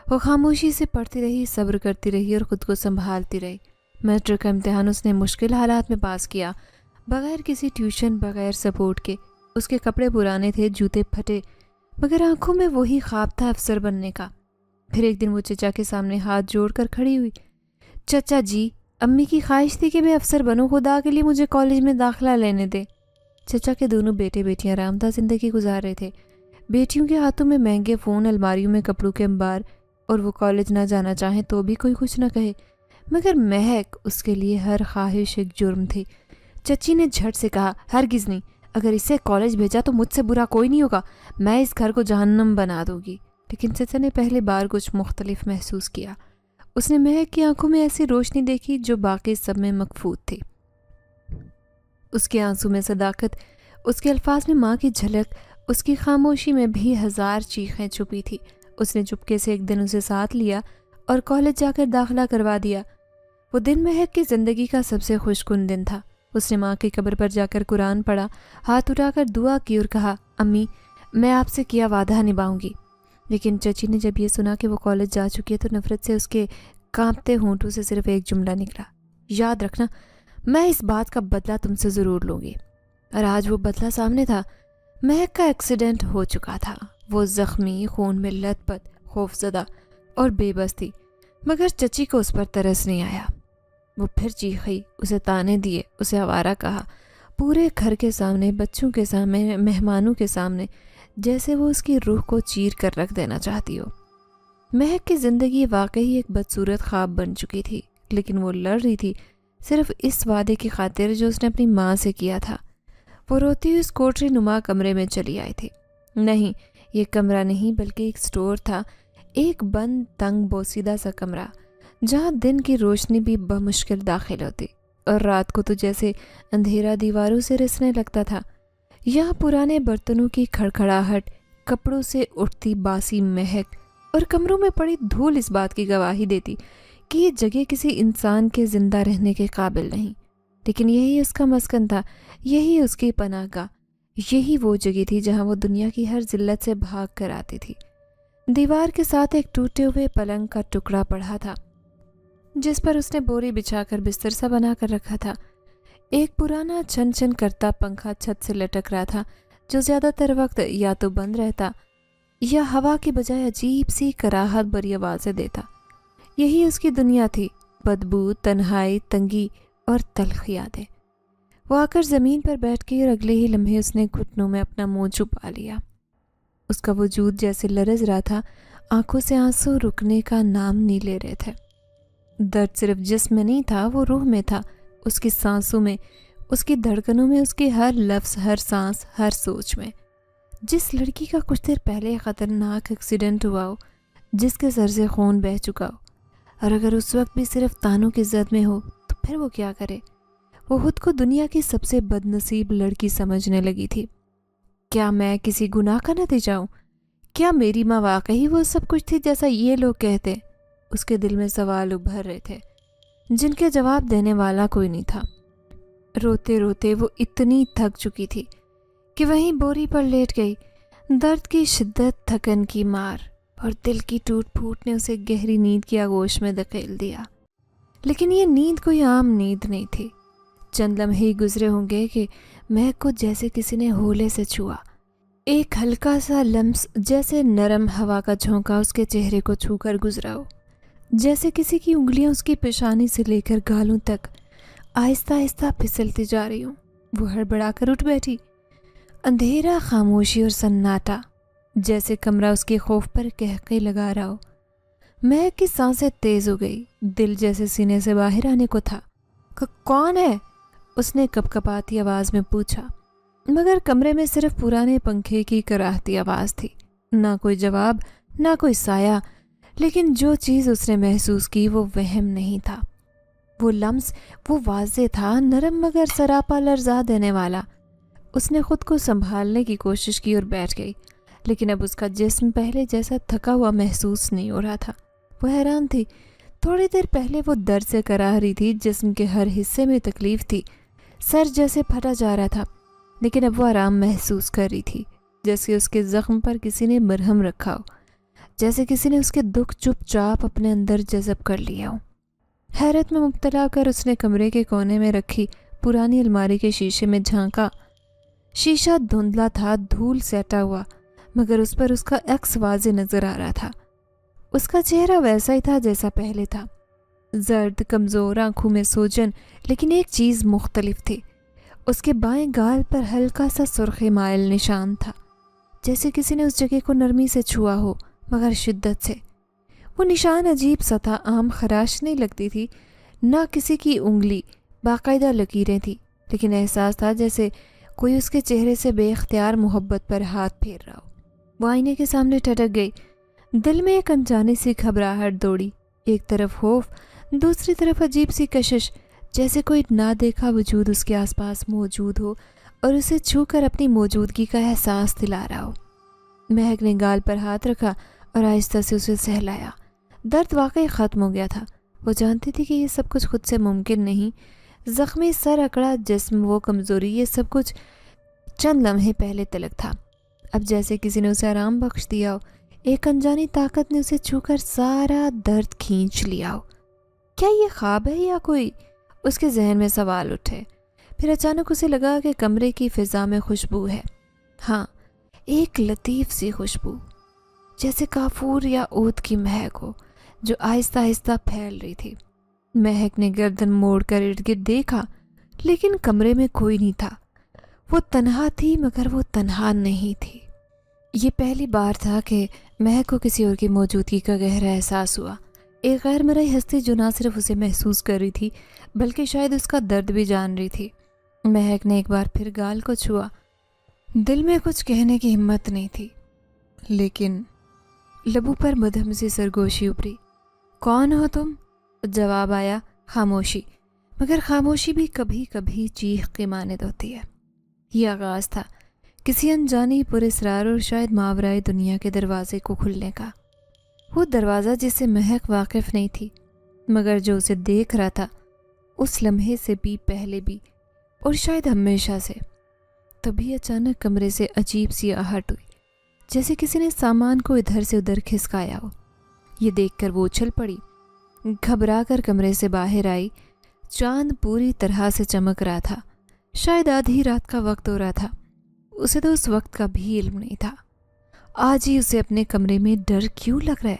وہ خاموشی سے پڑھتی رہی، صبر کرتی رہی اور خود کو سنبھالتی رہی۔ میٹرک کا امتحان اس نے مشکل حالات میں پاس کیا، بغیر کسی ٹیوشن، بغیر سپورٹ کے۔ اس کے کپڑے پرانے تھے، جوتے پھٹے، مگر آنکھوں میں وہی خواب تھا افسر بننے کا۔ پھر ایک دن وہ چچا کے سامنے ہاتھ جوڑ کر کھڑی ہوئی، چچا جی، امی کی خواہش تھی کہ میں افسر بنوں، خدا کے لیے مجھے کالج میں داخلہ لینے دے۔ چچا کے دونوں بیٹے بیٹیاں آرامدہ زندگی گزار رہے تھے، بیٹیوں کے ہاتھوں میں مہنگے فون، الماریوں میں کپڑوں کے انبار، اور وہ کالج نہ جانا چاہیں تو بھی کوئی کچھ نہ کہے، مگر مہک، اس کے لیے ہر خواہش ایک جرم تھی۔ چچی نے جھٹ سے کہا، ہرگز نہیں، اگر اسے کالج بھیجا تو مجھ سے برا کوئی نہیں ہوگا، میں اس گھر کو جہنم بنا دوں گی۔ لیکن چچا نے پہلے بار کچھ مختلف محسوس کیا۔ اس نے مہک کی آنکھوں میں ایسی روشنی دیکھی جو باقی سب میں مخفوت تھی۔ اس کے آنسو میں صداقت، اس کے الفاظ میں ماں کی جھلک، اس کی خاموشی میں بھی 1000 چیخیں چھپی تھی۔ اس نے چپکے سے ایک دن اسے ساتھ لیا اور کالج جا کر داخلہ کروا دیا۔ وہ دن مہک کی زندگی کا سب سے خوش کن دن تھا۔ اس نے ماں کی قبر پر جا کر قرآن پڑھا، ہاتھ اٹھا کر دعا کی اور کہا، امی میں آپ سے کیا وعدہ نبھاؤں گی۔ لیکن چچی نے جب یہ سنا کہ وہ کالج جا چکی ہے تو نفرت سے اس کے کانپتے ہونٹوں سے صرف ایک جملہ نکلا، یاد رکھنا میں اس بات کا بدلہ تم سے ضرور لوں گی۔ اور آج وہ بدلہ سامنے تھا۔ مہک کا ایکسیڈنٹ ہو چکا تھا، وہ زخمی، خون میں لت پت، خوف زدہ اور بے بس تھی، مگر چچی کو اس پر ترس نہیں آیا۔ وہ پھر چیخی، اسے تانے دیے، اسے آوارہ کہا، پورے گھر کے سامنے، بچوں کے سامنے، مہمانوں کے سامنے، جیسے وہ اس کی روح کو چیر کر رکھ دینا چاہتی ہو۔ مہک کی زندگی واقعی ایک بدصورت خواب بن چکی تھی، لیکن وہ لڑ رہی تھی صرف اس وعدے کی خاطر جو اس نے اپنی ماں سے کیا تھا۔ وہ روتی ہوئی اس کوٹری نما کمرے میں چلی آئی تھی۔ نہیں، یہ کمرہ نہیں بلکہ ایک سٹور تھا، ایک بند تنگ بوسیدہ سا کمرہ جہاں دن کی روشنی بھی بمشکل داخل ہوتی اور رات کو تو جیسے اندھیرا دیواروں سے رسنے لگتا تھا۔ یہاں پرانے برتنوں کی کھڑکھڑاہٹ، کپڑوں سے اٹھتی باسی مہک اور کمروں میں پڑی دھول اس بات کی گواہی دیتی کہ یہ جگہ کسی انسان کے زندہ رہنے کے قابل نہیں، لیکن یہی اس کا مسکن تھا، یہی اس کی پناہ گاہ، یہی وہ جگہ تھی جہاں وہ دنیا کی ہر ذلت سے بھاگ کر آتی تھی۔ دیوار کے ساتھ ایک ٹوٹے ہوئے پلنگ کا ٹکڑا پڑا تھا جس پر اس نے بوری بچھا کر بستر سا بنا کر رکھا تھا۔ ایک پرانا چھن چھن کرتا پنکھا چھت سے لٹک رہا تھا جو زیادہ تر وقت یا تو بند رہتا یا ہوا کی بجائے عجیب سی کراہت بھری آوازیں دیتا۔ یہی اس کی دنیا تھی، بدبو، تنہائی، تنگی اور تلخ یادیں۔ وہ آ کر زمین پر بیٹھ گئی اور اگلے ہی لمحے اس نے گھٹنوں میں اپنا منہ چھپا لیا۔ اس کا وجود جیسے لرز رہا تھا، آنکھوں سے آنسو رکنے کا نام نہیں لے رہے تھے۔ درد صرف جسم میں نہیں تھا، وہ روح میں تھا، اس کی سانسوں میں، اس کی دھڑکنوں میں، اس کی ہر لفظ، ہر سانس، ہر سوچ میں۔ جس لڑکی کا کچھ دیر پہلے خطرناک ایکسیڈنٹ ہوا ہو، جس کے سر سے خون بہہ چکا ہو، اور اگر اس وقت بھی صرف تانوں کی زد میں ہو تو پھر وہ کیا کرے؟ وہ خود کو دنیا کی سب سے بد نصیب لڑکی سمجھنے لگی تھی۔ کیا میں کسی گناہ کا نتیجہ ہوں؟ کیا میری ماں واقعی وہ سب کچھ تھی جیسا یہ لوگ کہتے؟ اس کے دل میں سوال ابھر رہے تھے جن کے جواب دینے والا کوئی نہیں تھا۔ روتے روتے وہ اتنی تھک چکی تھی کہ وہیں بوری پر لیٹ گئی۔ درد کی شدت، تھکن کی مار اور دل کی ٹوٹ پھوٹ نے اسے گہری نیند کی آغوش میں دھکیل دیا۔ لیکن یہ نیند کوئی عام نیند نہیں تھی۔ چند لمحے ہی گزرے ہوں گے کہ مہک کو جیسے کسی نے ہولے سے چھوا۔ ایک ہلکا سا لمس، جیسے نرم ہوا کا جھونکا اس کے چہرے کو چھو کر گزرا ہو، جیسے کسی کی انگلیاں اس کی پیشانی سے لے کر گالوں تک آہستہ آہستہ پھسلتی جا رہی ہوں۔ وہ ہڑبڑا کر اٹھ بیٹھی۔ اندھیرا، خاموشی اور سناٹا، جیسے کمرہ اس کے خوف پر قہقہے لگا رہا ہو۔ مہک کی سانسیں تیز ہو گئی، دل جیسے سینے سے باہر آنے کو تھا۔ کون ہے؟ اس نے کپ کپاتی آواز میں پوچھا، مگر کمرے میں صرف پرانے پنکھے کی کراہتی آواز تھی، نہ کوئی جواب، نہ کوئی سایہ۔ لیکن جو چیز اس نے محسوس کی وہ وہم نہیں تھا، وہ لمس، وہ واضح تھا، نرم مگر سراپا لرزا دینے والا۔ اس نے خود کو سنبھالنے کی کوشش کی اور بیٹھ گئی، لیکن اب اس کا جسم پہلے جیسا تھکا ہوا محسوس نہیں ہو رہا تھا۔ وہ حیران تھی، تھوڑی دیر پہلے وہ درد سے کراہ رہی تھی، جسم کے ہر حصے میں تکلیف تھی، سر جیسے پھٹا جا رہا تھا، لیکن اب وہ آرام محسوس کر رہی تھی، جیسے اس کے زخم پر کسی نے مرہم رکھا ہو، جیسے کسی نے اس کے دکھ چپ چاپ اپنے اندر جذب کر لیا ہو۔ حیرت میں مبتلا کر اس نے کمرے کے کونے میں رکھی پرانی الماری کے شیشے میں جھانکا۔ شیشہ دھندلا تھا، دھول سیٹا ہوا، مگر اس پر اس کا عکس واضح نظر آ رہا تھا۔ اس کا چہرہ ویسا ہی تھا جیسا پہلے تھا، زرد، کمزور، آنکھوں میں سوجن، لیکن ایک چیز مختلف تھی۔ اس کے بائیں گال پر ہلکا سا سرخ مائل نشان تھا، جیسے کسی نے اس جگہ کو نرمی سے چھوا ہو مگر شدت سے۔ وہ نشان عجیب سا تھا، عام خراش نہیں لگتی تھی، نہ کسی کی انگلی، باقاعدہ لکیریں تھیں، لیکن احساس تھا جیسے کوئی اس کے چہرے سے بے اختیار محبت پر ہاتھ پھیر رہا ہو۔ وہ آئینے کے سامنے ٹھٹک گئی، دل میں ایک انجانی سی گھبراہٹ دوڑی، ایک طرف خوف، دوسری طرف عجیب سی کشش، جیسے کوئی نہ دیکھا وجود اس کے آس پاس موجود ہو اور اسے چھو کر اپنی موجودگی کا احساس دلا رہا ہو۔ مہک نے گال پر ہاتھ رکھا اور آہستہ سے اسے سہلایا۔ درد واقعی ختم ہو گیا تھا۔ وہ جانتی تھی کہ یہ سب کچھ خود سے ممکن نہیں، زخمی سر، اکڑا جسم، وہ کمزوری، یہ سب کچھ چند لمحے پہلے تلک تھا۔ اب جیسے کسی نے اسے آرام بخش دیا ہو، ایک انجانی طاقت نے اسے چھو کر سارا درد کھینچ لیا ہو۔ کیا یہ خواب ہے یا کوئی؟ اس کے ذہن میں سوال اٹھے۔ پھر اچانک اسے لگا کہ کمرے کی فضا میں خوشبو ہے۔ ہاں، ایک لطیف سی خوشبو، جیسے کافور یا عود کی مہک ہو، جو آہستہ آہستہ پھیل رہی تھی۔ مہک نے گردن موڑ کر ارد گرد دیکھا، لیکن کمرے میں کوئی نہیں تھا۔ وہ تنہا تھی، مگر وہ تنہا نہیں تھی۔ یہ پہلی بار تھا کہ مہک کو کسی اور کی موجودگی کا گہرا احساس ہوا، ایک غیر مرئی ہستی جو نہ صرف اسے محسوس کر رہی تھی بلکہ شاید اس کا درد بھی جان رہی تھی۔ مہک نے ایک بار پھر گال کو چھوا۔ دل میں کچھ کہنے کی ہمت نہیں تھی، لیکن لبوں پر مدھم سی سرگوشی ابھری۔ کون ہو تم؟ جواب آیا، خاموشی، مگر خاموشی بھی کبھی کبھی چیخ کے مانند ہوتی ہے۔ یہ آغاز تھا کسی انجانی پر اسرار اور شاید ماورائے دنیا کے دروازے کو کھلنے کا۔ وہ دروازہ جس سے مہک واقف نہیں تھی، مگر جو اسے دیکھ رہا تھا، اس لمحے سے بھی، پہلے بھی، اور شاید ہمیشہ سے۔ تبھی اچانک کمرے سے عجیب سی آہٹ ہوئی، جیسے کسی نے سامان کو ادھر سے ادھر کھسکایا ہو۔ یہ دیکھ کر وہ اچھل پڑی، گھبرا کر کمرے سے باہر آئی۔ چاند پوری طرح سے چمک رہا تھا، شاید آدھی رات کا وقت ہو رہا تھا۔ اسے تو اس وقت کا بھی علم نہیں تھا۔ آج ہی اسے اپنے کمرے میں ڈر کیوں لگ رہا ہے؟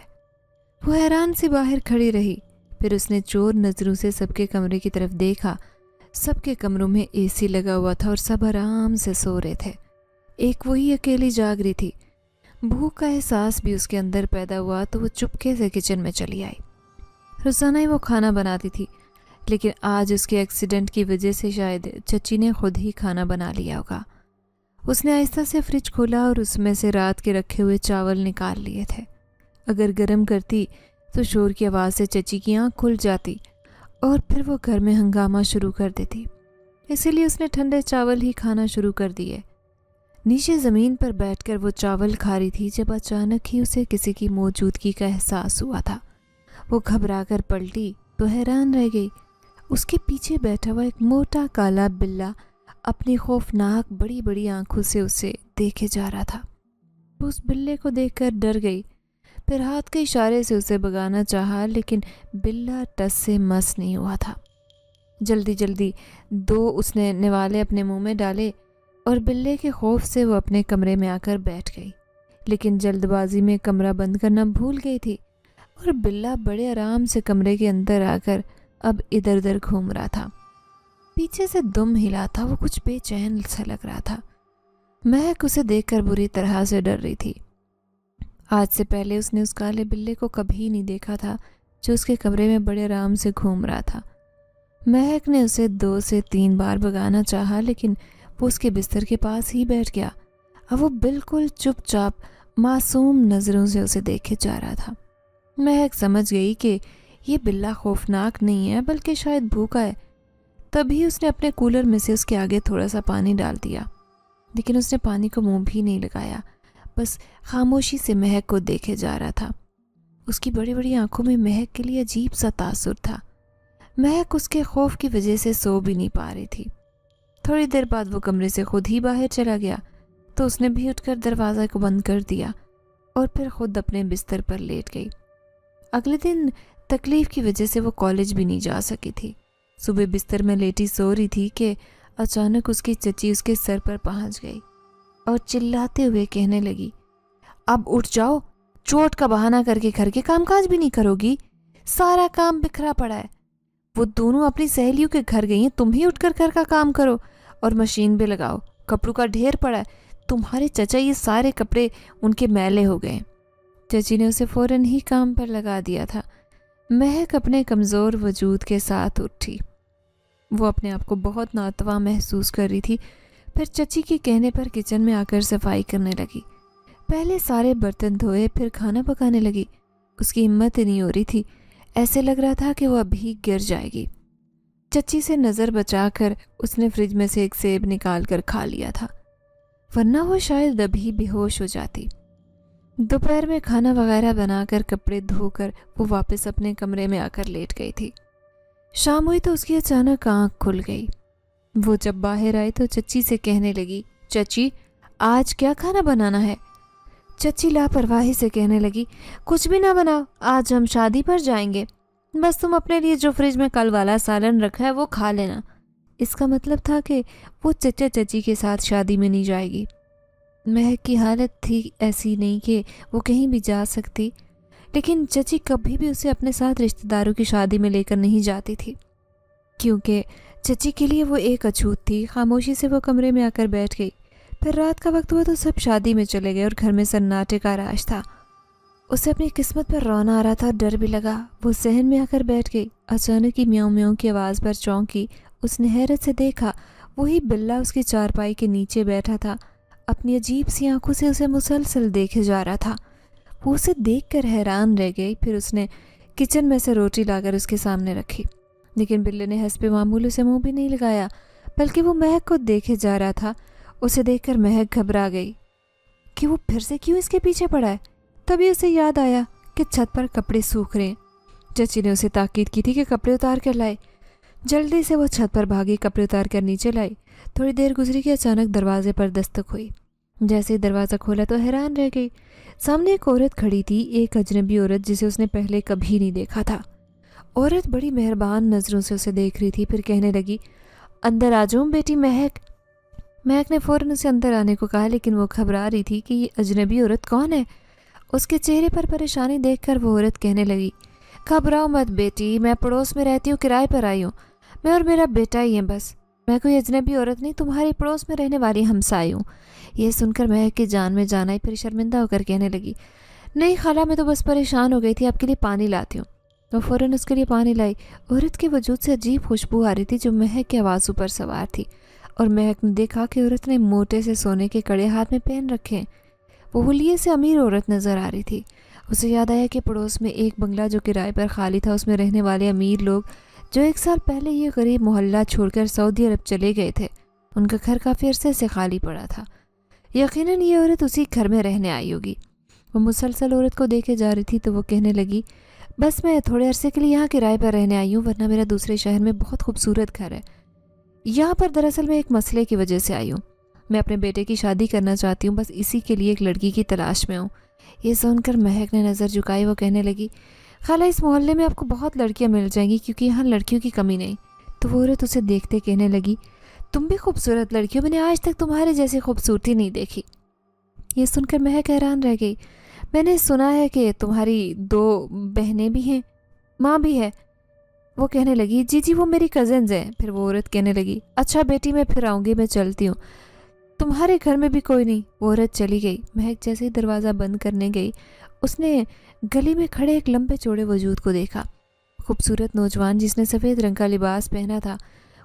وہ حیران سی باہر کھڑی رہی۔ پھر اس نے چور نظروں سے سب کے کمرے کی طرف دیکھا۔ سب کے کمروں میں اے سی لگا ہوا تھا اور سب آرام سے سو رہے تھے۔ ایک وہی اکیلی جاگ رہی تھی۔ بھوک کا احساس بھی اس کے اندر پیدا ہوا تو وہ چپکے سے کچن میں چلی آئی۔ روزانہ ہی وہ کھانا بناتی تھی، لیکن آج اس کے ایکسیڈنٹ کی وجہ سے شاید چچی نے خود ہی کھانا بنا لیا ہوگا۔ اس نے آہستہ سے فریج کھولا اور اس میں سے رات کے رکھے ہوئے چاول نکال لیے تھے۔ اگر گرم کرتی تو شور کی آواز سے چچی کی آنکھ کھل جاتی اور پھر وہ گھر میں ہنگامہ شروع کر دیتی۔ اسی لیے اس نے ٹھنڈے چاول ہی کھانا شروع کر دیے۔ نیچے زمین پر بیٹھ کر وہ چاول کھا رہی تھی جب اچانک ہی اسے کسی کی موجودگی کا احساس ہوا تھا۔ وہ گھبرا کر پلٹی تو حیران رہ گئی۔ اس کے پیچھے بیٹھا ہوا ایک موٹا کالا بلّا اپنی خوفناک بڑی بڑی آنکھوں سے اسے دیکھے جا رہا تھا۔ وہ اس بلے کو دیکھ کر ڈر گئی، پھر ہاتھ کے اشارے سے اسے بھگانا چاہا، لیکن بلّا ٹس سے مس نہیں ہوا تھا۔ جلدی جلدی دو اس نے نوالے اپنے منہ میں ڈالے اور بلے کے خوف سے وہ اپنے کمرے میں آ کر بیٹھ گئی، لیکن جلد بازی میں کمرہ بند کرنا بھول گئی تھی اور بلّا بڑے آرام سے کمرے کے اندر آ کر اب ادھر ادھر گھوم رہا تھا۔ پیچھے سے دم ہلا تھا، وہ کچھ بے چین سا لگ رہا تھا۔ مہک اسے دیکھ کر بری طرح سے ڈر رہی تھی۔ آج سے پہلے اس نے اس کالے بلے کو کبھی نہیں دیکھا تھا جو اس کے کمرے میں بڑے آرام سے گھوم رہا تھا۔ مہک نے اسے 2 سے 3 بار بھگانا چاہا، لیکن وہ اس کے بستر کے پاس ہی بیٹھ گیا۔ اب وہ بالکل چپ چاپ معصوم نظروں سے اسے دیکھے جا رہا تھا۔ مہک سمجھ گئی کہ یہ بلّا خوفناک نہیں ہے بلکہ شاید بھوکا ہے۔ تبھی اس نے اپنے کولر میں سے اس کے آگے تھوڑا سا پانی ڈال دیا، لیکن اس نے پانی کو منہ بھی نہیں لگایا، بس خاموشی سے مہک کو دیکھے جا رہا تھا۔ اس کی بڑی بڑی آنکھوں میں مہک کے لیے عجیب سا تاثر تھا۔ مہک اس کے خوف کی وجہ سے سو بھی نہیں پا رہی تھی۔ تھوڑی دیر بعد وہ کمرے سے خود ہی باہر چلا گیا تو اس نے بھی اٹھ کر دروازہ کو بند کر دیا اور پھر خود اپنے بستر پر لیٹ گئی۔ اگلے دن تکلیف کی وجہ سے وہ کالج بھی نہیں جا سکی تھی۔ صبح بستر میں لیٹی سو رہی تھی کہ اچانک اس کی چچی اس کے سر پر پہنچ گئی اور چلاتے ہوئے کہنے لگی، اب اٹھ جاؤ، چوٹ کا بہانہ کر کے گھر کے کام کاج بھی نہیں کرو گی، سارا کام بکھرا پڑا ہے۔ وہ دونوں اپنی سہیلیوں کے گھر گئی ہیں، تم ہی اٹھ کر گھر کا کام کرو اور مشین بھی لگاؤ، کپڑوں کا ڈھیر پڑا ہے، تمہارے چچا یہ سارے کپڑے ان کے میلے ہو گئے۔ چچی نے اسے فوراً ہی کام پر لگا دیا تھا۔ مہک اپنے کمزور وجود کے ساتھ اٹھی۔ وہ اپنے آپ کو بہت ناتواں محسوس کر رہی تھی۔ پھر چچی کے کہنے پر کچن میں آ کر صفائی کرنے لگی۔ پہلے سارے برتن دھوئے، پھر کھانا پکانے لگی۔ اس کی ہمت ہی نہیں ہو رہی تھی، ایسے لگ رہا تھا کہ وہ ابھی گر جائے گی۔ چچی سے نظر بچا کر اس نے فریج میں سے ایک سیب نکال کر کھا لیا تھا، ورنہ وہ شاید ابھی بے ہوش ہو جاتی۔ دوپہر میں کھانا وغیرہ بنا کر کپڑے دھو کر وہ واپس اپنے کمرے میں آ کر لیٹ گئی تھی۔ شام ہوئی تو اس کی اچانک آنکھ کھل گئی۔ وہ جب باہر آئے تو چچی سے کہنے لگی، چچی آج کیا کھانا بنانا ہے؟ چچی لاپرواہی سے کہنے لگی، کچھ بھی نہ بناؤ، آج ہم شادی پر جائیں گے، بس تم اپنے لیے جو فریج میں کل والا سالن رکھا ہے وہ کھا لینا۔ اس کا مطلب تھا کہ وہ چچا چچی کے ساتھ شادی میں نہیں جائے گی۔ مہک کی حالت تھی ایسی نہیں کہ وہ کہیں بھی جا سکتی، لیکن چچی کبھی بھی اسے اپنے ساتھ رشتہ داروں کی شادی میں لے کر نہیں جاتی تھی، کیونکہ چچی کے لیے وہ ایک اچھوت تھی۔ خاموشی سے وہ کمرے میں آ کر بیٹھ گئی۔ پھر رات کا وقت ہوا تو سب شادی میں چلے گئے اور گھر میں سناٹے کا راج تھا۔ اسے اپنی قسمت پر رونا آ رہا تھا اور ڈر بھی لگا۔ وہ صحن میں آ کر بیٹھ گئی۔ اچانک ہی میاؤں میاؤں کی آواز پر چونکی۔ اس نے حیرت سے دیکھا، وہی بلّا اس کی چارپائی کے نیچے بیٹھا تھا، اپنی عجیب سی آنکھوں سے اسے مسلسل دیکھے جا رہا تھا۔ وہ اسے دیکھ کر حیران رہ گئی۔ پھر اس نے کچن میں سے روٹی لا کر اس کے سامنے رکھی، لیکن بلے نے حسب معمول اسے منہ بھی نہیں لگایا، بلکہ وہ مہک کو دیکھے جا رہا تھا۔ اسے دیکھ کر مہک گھبرا گئی کہ وہ پھر سے کیوں اس کے پیچھے پڑا ہے۔ تبھی اسے یاد آیا کہ چھت پر کپڑے سوکھ رہے ہیں۔ چچی نے اسے تاکید کی تھی کہ کپڑے اتار کر لائے۔ جلدی سے وہ چھت پر بھاگی، کپڑے اتار کر نیچے لائی۔ تھوڑی دیر گزری کہ اچانک دروازے پر دستک ہوئی۔ جیسے ہی دروازہ کھولا تو حیران رہ گئی۔ سامنے ایک عورت کھڑی تھی، ایک اجنبی عورت جسے اس نے پہلے کبھی نہیں دیکھا تھا۔ عورت بڑی مہربان نظروں سے اسے دیکھ رہی تھی، پھر کہنے لگی، اندر آ جاؤں بیٹی مہک۔ مہک نے فوراً اسے اندر آنے کو کہا، لیکن وہ گھبرا رہی تھی کہ یہ اجنبی عورت کون ہے۔ اس کے چہرے پر پریشانی دیکھ کر وہ عورت کہنے لگی، گھبراؤ مت بیٹی، میں پڑوس میں رہتی ہوں، کرائے پر آئی ہوں، میں اور میرا بیٹا ہی ہیں بس، میں کوئی اجنبی عورت نہیں، تمہاری پڑوس میں رہنے والی ہمسائے ہوں۔ یہ سن کر مہک کی جان میں جان آئی۔ پھر شرمندہ ہو کر کہنے لگی، نہیں خالہ، میں تو بس پریشان ہو گئی تھی، آپ کے لیے پانی لاتی ہوں۔ وہ فوراً اس کے لیے پانی لائی۔ عورت کے وجود سے عجیب خوشبو آ رہی تھی جو مہک کے آوازوں پر سوار تھی، اور مہک نے دیکھا کہ عورت نے موٹے سے سونے کے کڑے ہاتھ میں پہن رکھے ہیں۔ وہ حلیے سے امیر عورت نظر آ رہی تھی۔ اسے یاد آیا کہ پڑوس میں ایک بنگلہ جو کرائے پر خالی تھا، اس میں رہنے والے امیر لوگ جو 1 سال پہلے یہ غریب محلہ چھوڑ کر سعودی عرب چلے گئے تھے، ان کا گھر کافی عرصے سے خالی پڑا تھا۔ یقیناً یہ عورت اسی گھر میں رہنے آئی ہوگی۔ وہ مسلسل عورت کو دیکھے جا رہی تھی تو وہ کہنے لگی، بس میں تھوڑے عرصے کے لیے یہاں کرائے پر رہنے آئی ہوں، ورنہ میرا دوسرے شہر میں بہت خوبصورت گھر ہے۔ یہاں پر دراصل میں ایک مسئلے کی وجہ سے آئی ہوں، میں اپنے بیٹے کی شادی کرنا چاہتی ہوں، بس اسی کے لیے ایک لڑکی کی تلاش میں ہوں۔ یہ سن کر مہک نے نظر جھکائی۔ وہ کہنے لگی، خالہ اس محلے میں آپ کو بہت لڑکیاں مل جائیں گی، کیونکہ یہاں لڑکیوں کی کمی نہیں۔ تو وہ عورت اسے دیکھتے کہنے لگی، تم بھی خوبصورت لڑکی ہو، میں نے آج تک تمہارے جیسی خوبصورتی نہیں دیکھی۔ یہ سن کر مہک حیران رہ گئی۔ میں نے سنا ہے کہ تمہاری 2 بہنیں بھی ہیں، ماں بھی ہے۔ وہ کہنے لگی، جی وہ میری کزنز ہیں۔ پھر وہ عورت کہنے لگی، اچھا بیٹی میں پھر آؤں گی، میں چلتی ہوں، تمہارے گھر میں بھی کوئی نہیں۔ وہ عورت چلی گئی۔ مہک جیسے ہی دروازہ بند کرنے گئی، اس نے گلی میں کھڑے ایک لمبے چوڑے وجود کو دیکھا، خوبصورت نوجوان جس نے سفید رنگ کا لباس پہنا تھا۔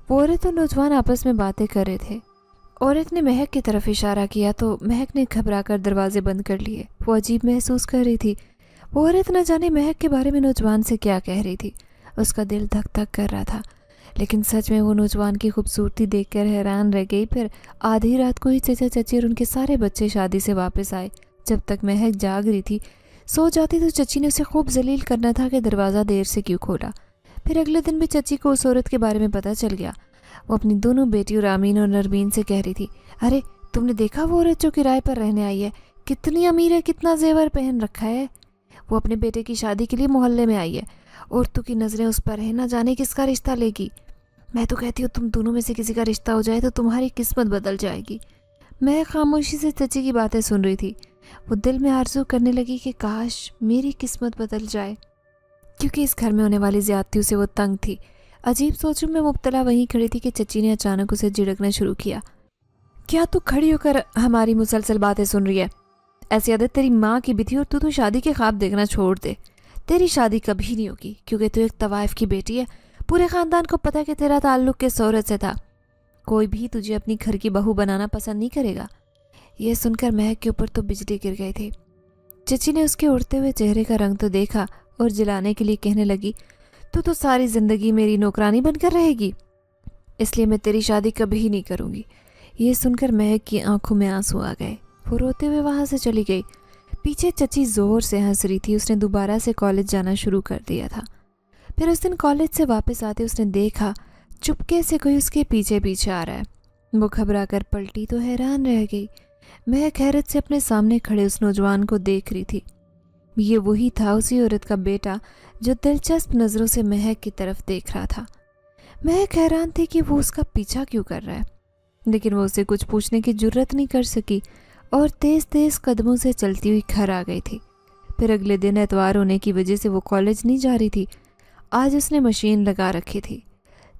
وہ عورت اور نوجوان آپس میں باتیں کر رہے تھے۔ عورت نے مہک کی طرف اشارہ کیا تو مہک نے گھبرا کر دروازے بند کر لیے۔ وہ عجیب محسوس کر رہی تھی۔ وہ عورت نہ جانے مہک کے بارے میں نوجوان سے کیا کہہ رہی تھی۔ اس کا دل دھک دھک کر رہا تھا، لیکن سچ میں وہ نوجوان کی خوبصورتی دیکھ کر حیران رہ گئی۔ پھر آدھی رات کو ہی چچا چچی اور ان کے سارے بچے شادی سے واپس آئے۔ جب تک مہک جاگ رہی تھی، سو جاتی تو چچی نے اسے خوب ذلیل کرنا تھا کہ دروازہ دیر سے کیوں کھولا۔ پھر اگلے دن بھی چچی کو اس عورت کے بارے میں پتہ چل گیا۔ وہ اپنی دونوں بیٹیوں رامین اور نرمین سے کہہ رہی تھی، ارے تم نے دیکھا وہ عورت جو کرائے پر رہنے آئی ہے، کتنی امیر ہے، کتنا زیور پہن رکھا ہے، وہ اپنے بیٹے کی شادی کے لیے محلے میں آئی ہے، عورتوں کی نظریں اس پر ہیں، نہ جانے کس کا رشتہ لے گی۔ میں تو کہتی ہوں تم دونوں میں سے کسی کا رشتہ ہو جائے تو تمہاری قسمت بدل جائے گی۔ میں خاموشی سے چچی کی باتیں سن رہی تھی۔ وہ دل میں آرزو کرنے لگی کہ کاش میری قسمت بدل جائے، کیونکہ اس گھر میں ہونے والی زیادتیوں سے وہ تنگ تھی۔ عجیب سوچوں میں مبتلا وہیں کھڑی تھی کہ چچی نے اچانک اسے جھڑکنا شروع کیا۔ کیا تو کھڑی ہو کر ہماری مسلسل باتیں سن رہی ہے؟ ایسی عادت تیری ماں کی بھی تھی، اور تو شادی کے خواب دیکھنا چھوڑ دے۔ تیری شادی کبھی نہیں ہوگی، کیونکہ تو ایک طوائف کی بیٹی ہے۔ پورے خاندان کو پتہ کہ تیرا تعلق کس عورت سے تھا۔ کوئی بھی تجھے اپنی گھر کی بہو بنانا پسند نہیں کرے گا۔ یہ سن کر مہک کے اوپر تو بجلی گر گئی تھی۔ چچی نے اس کے اڑتے ہوئے چہرے کا رنگ تو دیکھا اور جلانے کے لیے کہنے لگی، تو ساری زندگی میری نوکرانی بن کر رہے گی، اس لیے میں تیری شادی کبھی نہیں کروں گی۔ یہ سن کر مہک کی آنکھوں میں آنسو آ گئے۔ وہ روتے ہوئے وہاں سے چلی گئی۔ پیچھے چچی زور سے ہنس رہی تھی۔ اس نے دوبارہ سے کالج جانا شروع کر دیا تھا۔ پھر اس دن کالج سے واپس آتے اس نے دیکھا چپکے سے کوئی اس کے پیچھے پیچھے آ رہا ہے۔ وہ گھبرا کر پلٹی تو حیران رہ گئی۔ مہک حیرت سے اپنے سامنے کھڑے اس نوجوان کو دیکھ رہی تھی۔ یہ وہی تھا، اسی عورت کا بیٹا جو دلچسپ نظروں سے مہک کی طرف دیکھ رہا تھا۔ مہک حیران تھی کہ وہ اس کا پیچھا کیوں کر رہا ہے، لیکن وہ اسے کچھ پوچھنے کی جرت نہیں کر سکی اور تیز تیز قدموں سے چلتی ہوئی گھر آ گئی تھی۔ پھر اگلے دن اتوار ہونے کی وجہ سے وہ کالج نہیں جا رہی تھی۔ آج اس نے مشین لگا رکھی تھی۔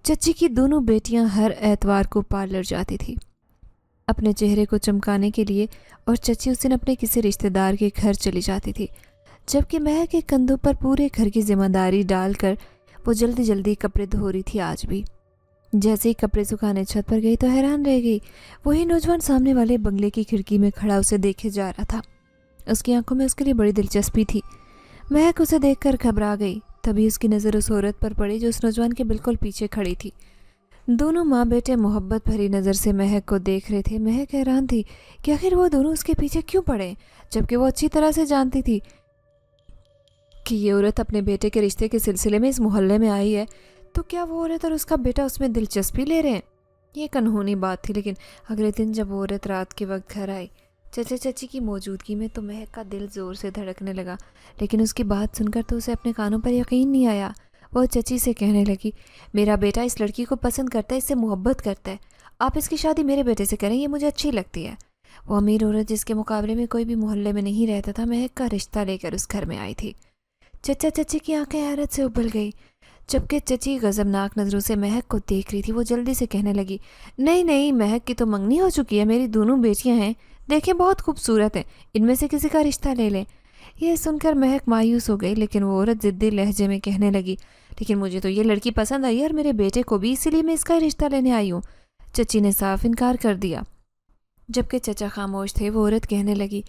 چچی کی دونوں بیٹیاں ہر اتوار کو پارلر جاتی تھی اپنے چہرے کو چمکانے کے لیے، اور چچی اس دن اپنے کسی رشتہ دار کے گھر چلی جاتی تھی، جبکہ مہک کے کندھوں پر پورے گھر کی ذمہ داری ڈال کر وہ جلدی جلدی کپڑے دھو رہی تھی۔ آج بھی جیسے ہی کپڑے سکھانے چھت پر گئی تو حیران رہ گئی۔ وہی نوجوان سامنے والے بنگلے کی کھڑکی میں کھڑا اسے دیکھے جا رہا تھا۔ اس کی آنکھوں میں اس کے لیے بڑی دلچسپی تھی۔ مہک اسے دیکھ کر گھبرا گئی۔ تبھی اس کی نظر اس عورت پر پڑی جو اس نوجوان کے بالکل پیچھے کھڑی تھی۔ دونوں ماں بیٹے محبت بھری نظر سے مہک کو دیکھ رہے تھے۔ مہک حیران تھی کہ آخر وہ دونوں اس کے پیچھے کیوں پڑے، جبکہ وہ اچھی طرح سے جانتی تھی کہ یہ عورت اپنے بیٹے کے رشتے کے سلسلے میں اس محلے میں آئی ہے، تو کیا وہ عورت اور اس کا بیٹا اس میں دلچسپی لے رہے ہیں؟ یہ ایک انہونی بات تھی۔ لیکن اگلے دن جب وہ عورت رات کے وقت گھر آئی چچا چچی کی موجودگی میں، تو مہک کا دل زور سے دھڑکنے لگا، لیکن اس کی بات سن کر تو اسے اپنے کانوں پر یقین نہیں آیا۔ وہ چچی سے کہنے لگی، میرا بیٹا اس لڑکی کو پسند کرتا ہے، اس سے محبت کرتا ہے، آپ اس کی شادی میرے بیٹے سے کریں، یہ مجھے اچھی لگتی ہے۔ وہ امیر عورت جس کے مقابلے میں کوئی بھی محلے میں نہیں رہتا تھا، مہک کا رشتہ لے کر اس گھر میں آئی تھی۔ چچا چچی کی آنکھیں حیرت سے ابل گئی، جبکہ چچی غضبناک نظروں سے مہک کو دیکھ رہی تھی۔ وہ جلدی سے کہنے لگی، نہیں نہیں، مہک کی تو منگنی ہو چکی ہے، میری دونوں بیٹیاں ہیں، دیکھیں بہت خوبصورت ہیں، ان میں سے کسی کا رشتہ لے لیں۔ یہ سن کر مہک مایوس ہو گئی، لیکن وہ عورت ضدی لہجے میں کہنے لگی، لیکن مجھے تو یہ لڑکی پسند آئی ہے اور میرے بیٹے کو بھی، اسی لیے میں اس کا رشتہ لینے آئی ہوں۔ چچی نے صاف انکار کر دیا، جبکہ چچا خاموش تھے۔ وہ عورت کہنے لگی،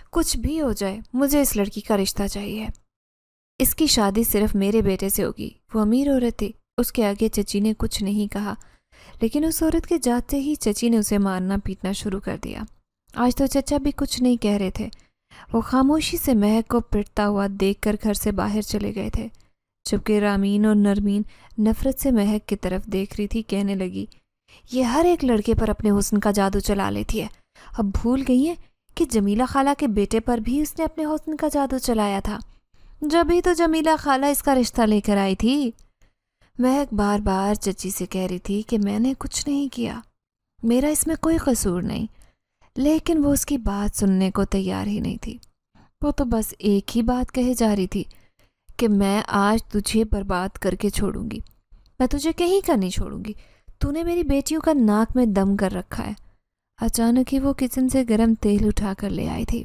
کچھ بھی ہو جائے مجھے اس لڑکی کا رشتہ چاہیے، اس کی شادی صرف میرے بیٹے سے ہوگی۔ وہ امیر عورت تھی، اس کے آگے چچی نے کچھ نہیں کہا، لیکن اس عورت کے جاتے ہی چچی نے اسے مارنا پیٹنا شروع کر دیا۔ آج تو چچا بھی کچھ نہیں کہہ رہے تھے، وہ خاموشی سے مہک کو پٹتا ہوا دیکھ کر گھر سے باہر چلے گئے تھے، جبکہ رامین اور نرمین نفرت سے مہک کی طرف دیکھ رہی تھی۔ کہنے لگی، یہ ہر ایک لڑکے پر اپنے حسن کا جادو چلا لیتی ہے، اب بھول گئی ہیں کہ جمیلہ خالہ کے بیٹے پر بھی اس نے اپنے حسن کا جادو چلایا تھا، جبھی تو جمیلہ خالہ اس کا رشتہ لے کر آئی تھی۔ مہک بار بار چچی سے کہہ رہی تھی کہ میں نے کچھ نہیں کیا، میرا اس میں کوئی قصور نہیں، لیکن وہ اس کی بات سننے کو تیار ہی نہیں تھی۔ وہ تو بس ایک ہی بات کہے جا رہی تھی کہ میں آج تجھے برباد کر کے چھوڑوں گی، میں تجھے کہیں کا نہیں چھوڑوں گی، تو نے میری بیٹیوں کا ناک میں دم کر رکھا ہے۔ اچانک ہی وہ کچن سے گرم تیل اٹھا کر لے آئی تھی،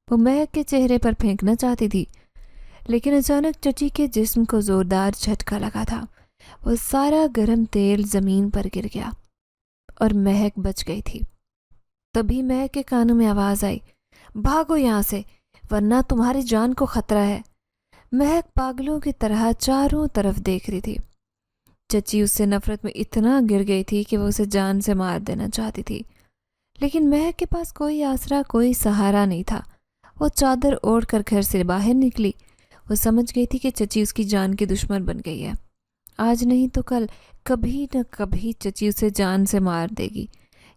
وہ مہک کے چہرے پر پھینکنا چاہتی تھی، لیکن اچانک چچی کے جسم کو زوردار جھٹکا لگا تھا، وہ سارا گرم تیل زمین پر گر گیا اور مہک بچ گئی تھی۔ تبھی مہک کے کانوں میں آواز آئی، بھاگو یہاں سے ورنہ تمہاری جان کو خطرہ ہے۔ مہک پاگلوں کی طرح چاروں طرف دیکھ رہی تھی۔ چچی اس سے نفرت میں اتنا گر گئی تھی کہ وہ اسے جان سے مار دینا چاہتی تھی، لیکن مہک کے پاس کوئی آسرا، کوئی سہارا نہیں تھا۔ وہ چادر اوڑھ کر گھر سے باہر نکلی۔ وہ سمجھ گئی تھی کہ چچی اس کی جان کی دشمن بن گئی ہے، آج نہیں تو کل کبھی نہ کبھی چچی اسے جان سے مار دے گی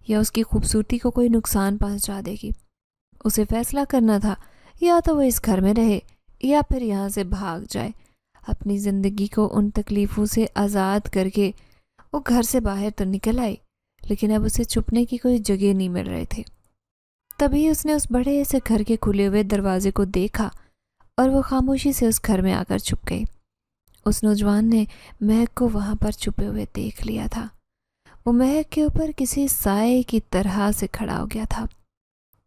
یا اس کی خوبصورتی کو کوئی نقصان پہنچا دے گی۔ اسے فیصلہ کرنا تھا، یا تو وہ اس گھر میں رہے یا پھر یہاں سے بھاگ جائے۔ اپنی زندگی کو ان تکلیفوں سے آزاد کر کے وہ گھر سے باہر تو نکل آئی، لیکن اب اسے چھپنے کی کوئی جگہ نہیں مل رہے تھے۔ تبھی اس نے اس بڑے سے گھر کے کھلے ہوئے دروازے کو دیکھا اور وہ خاموشی سے اس گھر میں آ کر چھپ گئی۔ اس نوجوان نے مہک کو وہاں پر چھپے ہوئے دیکھ لیا تھا۔ وہ مہک کے اوپر کسی سائے کی طرح سے کھڑا ہو گیا تھا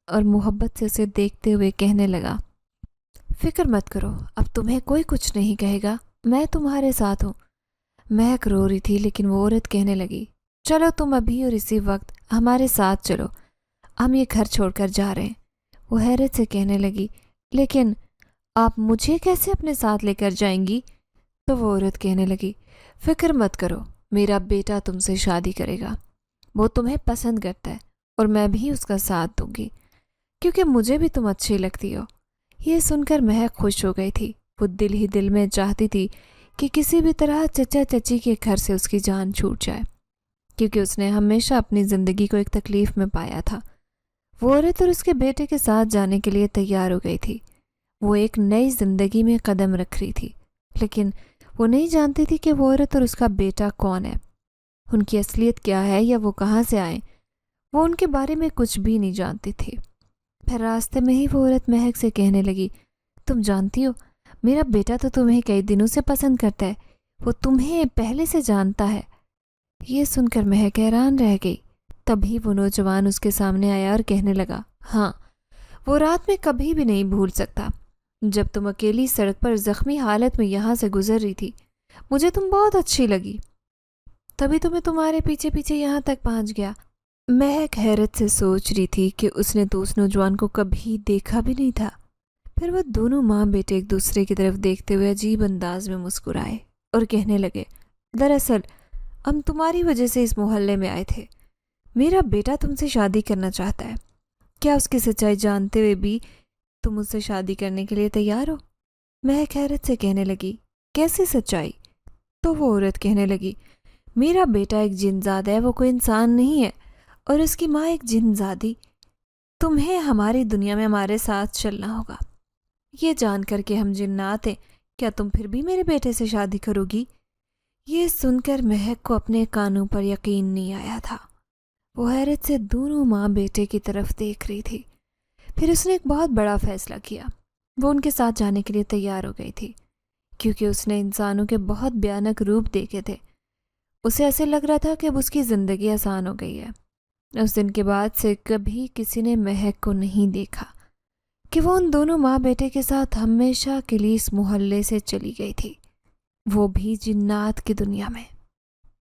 اور محبت سے اسے دیکھتے ہوئے کہنے لگا، فکر مت کرو، اب تمہیں کوئی کچھ نہیں کہے گا، میں تمہارے ساتھ ہوں۔ مہک رو رہی تھی، لیکن وہ عورت کہنے لگی، چلو تم ابھی اور اسی وقت ہمارے ساتھ چلو، ہم یہ گھر چھوڑ کر جا رہے ہیں۔ وہ حیرت سے کہنے لگی، لیکن آپ مجھے کیسے اپنے ساتھ لے کر جائیں گی؟ تو وہ عورت کہنے لگی، فکر مت کرو، میرا بیٹا تم سے شادی کرے گا، وہ تمہیں پسند کرتا ہے اور میں بھی اس کا ساتھ دوں گی، کیونکہ مجھے بھی تم اچھی لگتی ہو۔ یہ سن کر مہک خوش ہو گئی تھی۔ وہ دل ہی دل میں چاہتی تھی کہ کسی بھی طرح چچا چچی کے گھر سے اس کی جان چھوٹ جائے، کیونکہ اس نے ہمیشہ اپنی زندگی کو ایک تکلیف میں پایا تھا۔ وہ عورت اور اس کے بیٹے کے ساتھ جانے کے لیے تیار ہو گئی تھی۔ وہ ایک نئی زندگی میں قدم رکھ رہی تھی، لیکن وہ نہیں جانتی تھی کہ وہ عورت اور اس کا بیٹا کون ہے، ان کی اصلیت کیا ہے یا وہ کہاں سے آئیں۔ وہ ان کے بارے میں کچھ بھی نہیں جانتی تھی۔ پھر راستے میں ہی وہ عورت مہک سے کہنے لگی، تم جانتی ہو میرا بیٹا تو تمہیں کئی دنوں سے پسند کرتا ہے، وہ تمہیں پہلے سے جانتا ہے۔ یہ سن کر مہک حیران رہ گئی۔ تبھی وہ نوجوان اس کے سامنے آیا اور کہنے لگا، ہاں وہ رات میں کبھی بھی نہیں بھول سکتا جب تم اکیلی سڑک پر زخمی حالت میں یہاں سے گزر رہی تھی، مجھے تم بہت اچھی لگی، تبھی تو میں تمہارے پیچھے پیچھے یہاں تک پہنچ گیا۔ مہک حیرت سے سوچ رہی تھی کہ اس نے تو اس نوجوان کو کبھی دیکھا بھی نہیں تھا۔ پھر وہ دونوں ماں بیٹے ایک دوسرے کی طرف دیکھتے ہوئے عجیب انداز میں مسکرائے اور کہنے لگے، دراصل ہم تمہاری وجہ سے اس محلے میں آئے تھے۔ میرا بیٹا تم سے شادی کرنا چاہتا ہے، کیا اس کی سچائی جانتے ہوئے بھی تم اس سے شادی کرنے کے لیے تیار ہو؟ مہک حیرت سے کہنے لگی، کیسی سچائی؟ تو وہ عورت کہنے لگی، میرا بیٹا ایک جن زاد ہے، وہ کوئی انسان نہیں ہے، اور اس کی ماں ایک جن زادی۔ تمہیں ہماری دنیا میں ہمارے ساتھ چلنا ہوگا۔ یہ جان کر کہ ہم جنات ہیں، کیا تم پھر بھی میرے بیٹے سے شادی کرو گی؟ یہ سن کر مہک کو اپنے کانوں پر یقین نہیں آیا تھا۔ وہ حیرت سے دونوں ماں بیٹے کی طرف دیکھ رہی تھی۔ پھر اس نے ایک بہت بڑا فیصلہ کیا۔ وہ ان کے ساتھ جانے کے لیے تیار ہو گئی تھی، کیونکہ اس نے انسانوں کے بہت بھیانک روپ دیکھے تھے۔ اسے ایسے لگ رہا تھا کہ اب اس کی زندگی آسان ہو گئی ہے۔ اس دن کے بعد سے کبھی کسی نے مہک کو نہیں دیکھا کہ وہ ان دونوں ماں بیٹے کے ساتھ ہمیشہ کے لیے اس محلے سے چلی گئی تھی، وہ بھی جنات کی دنیا میں۔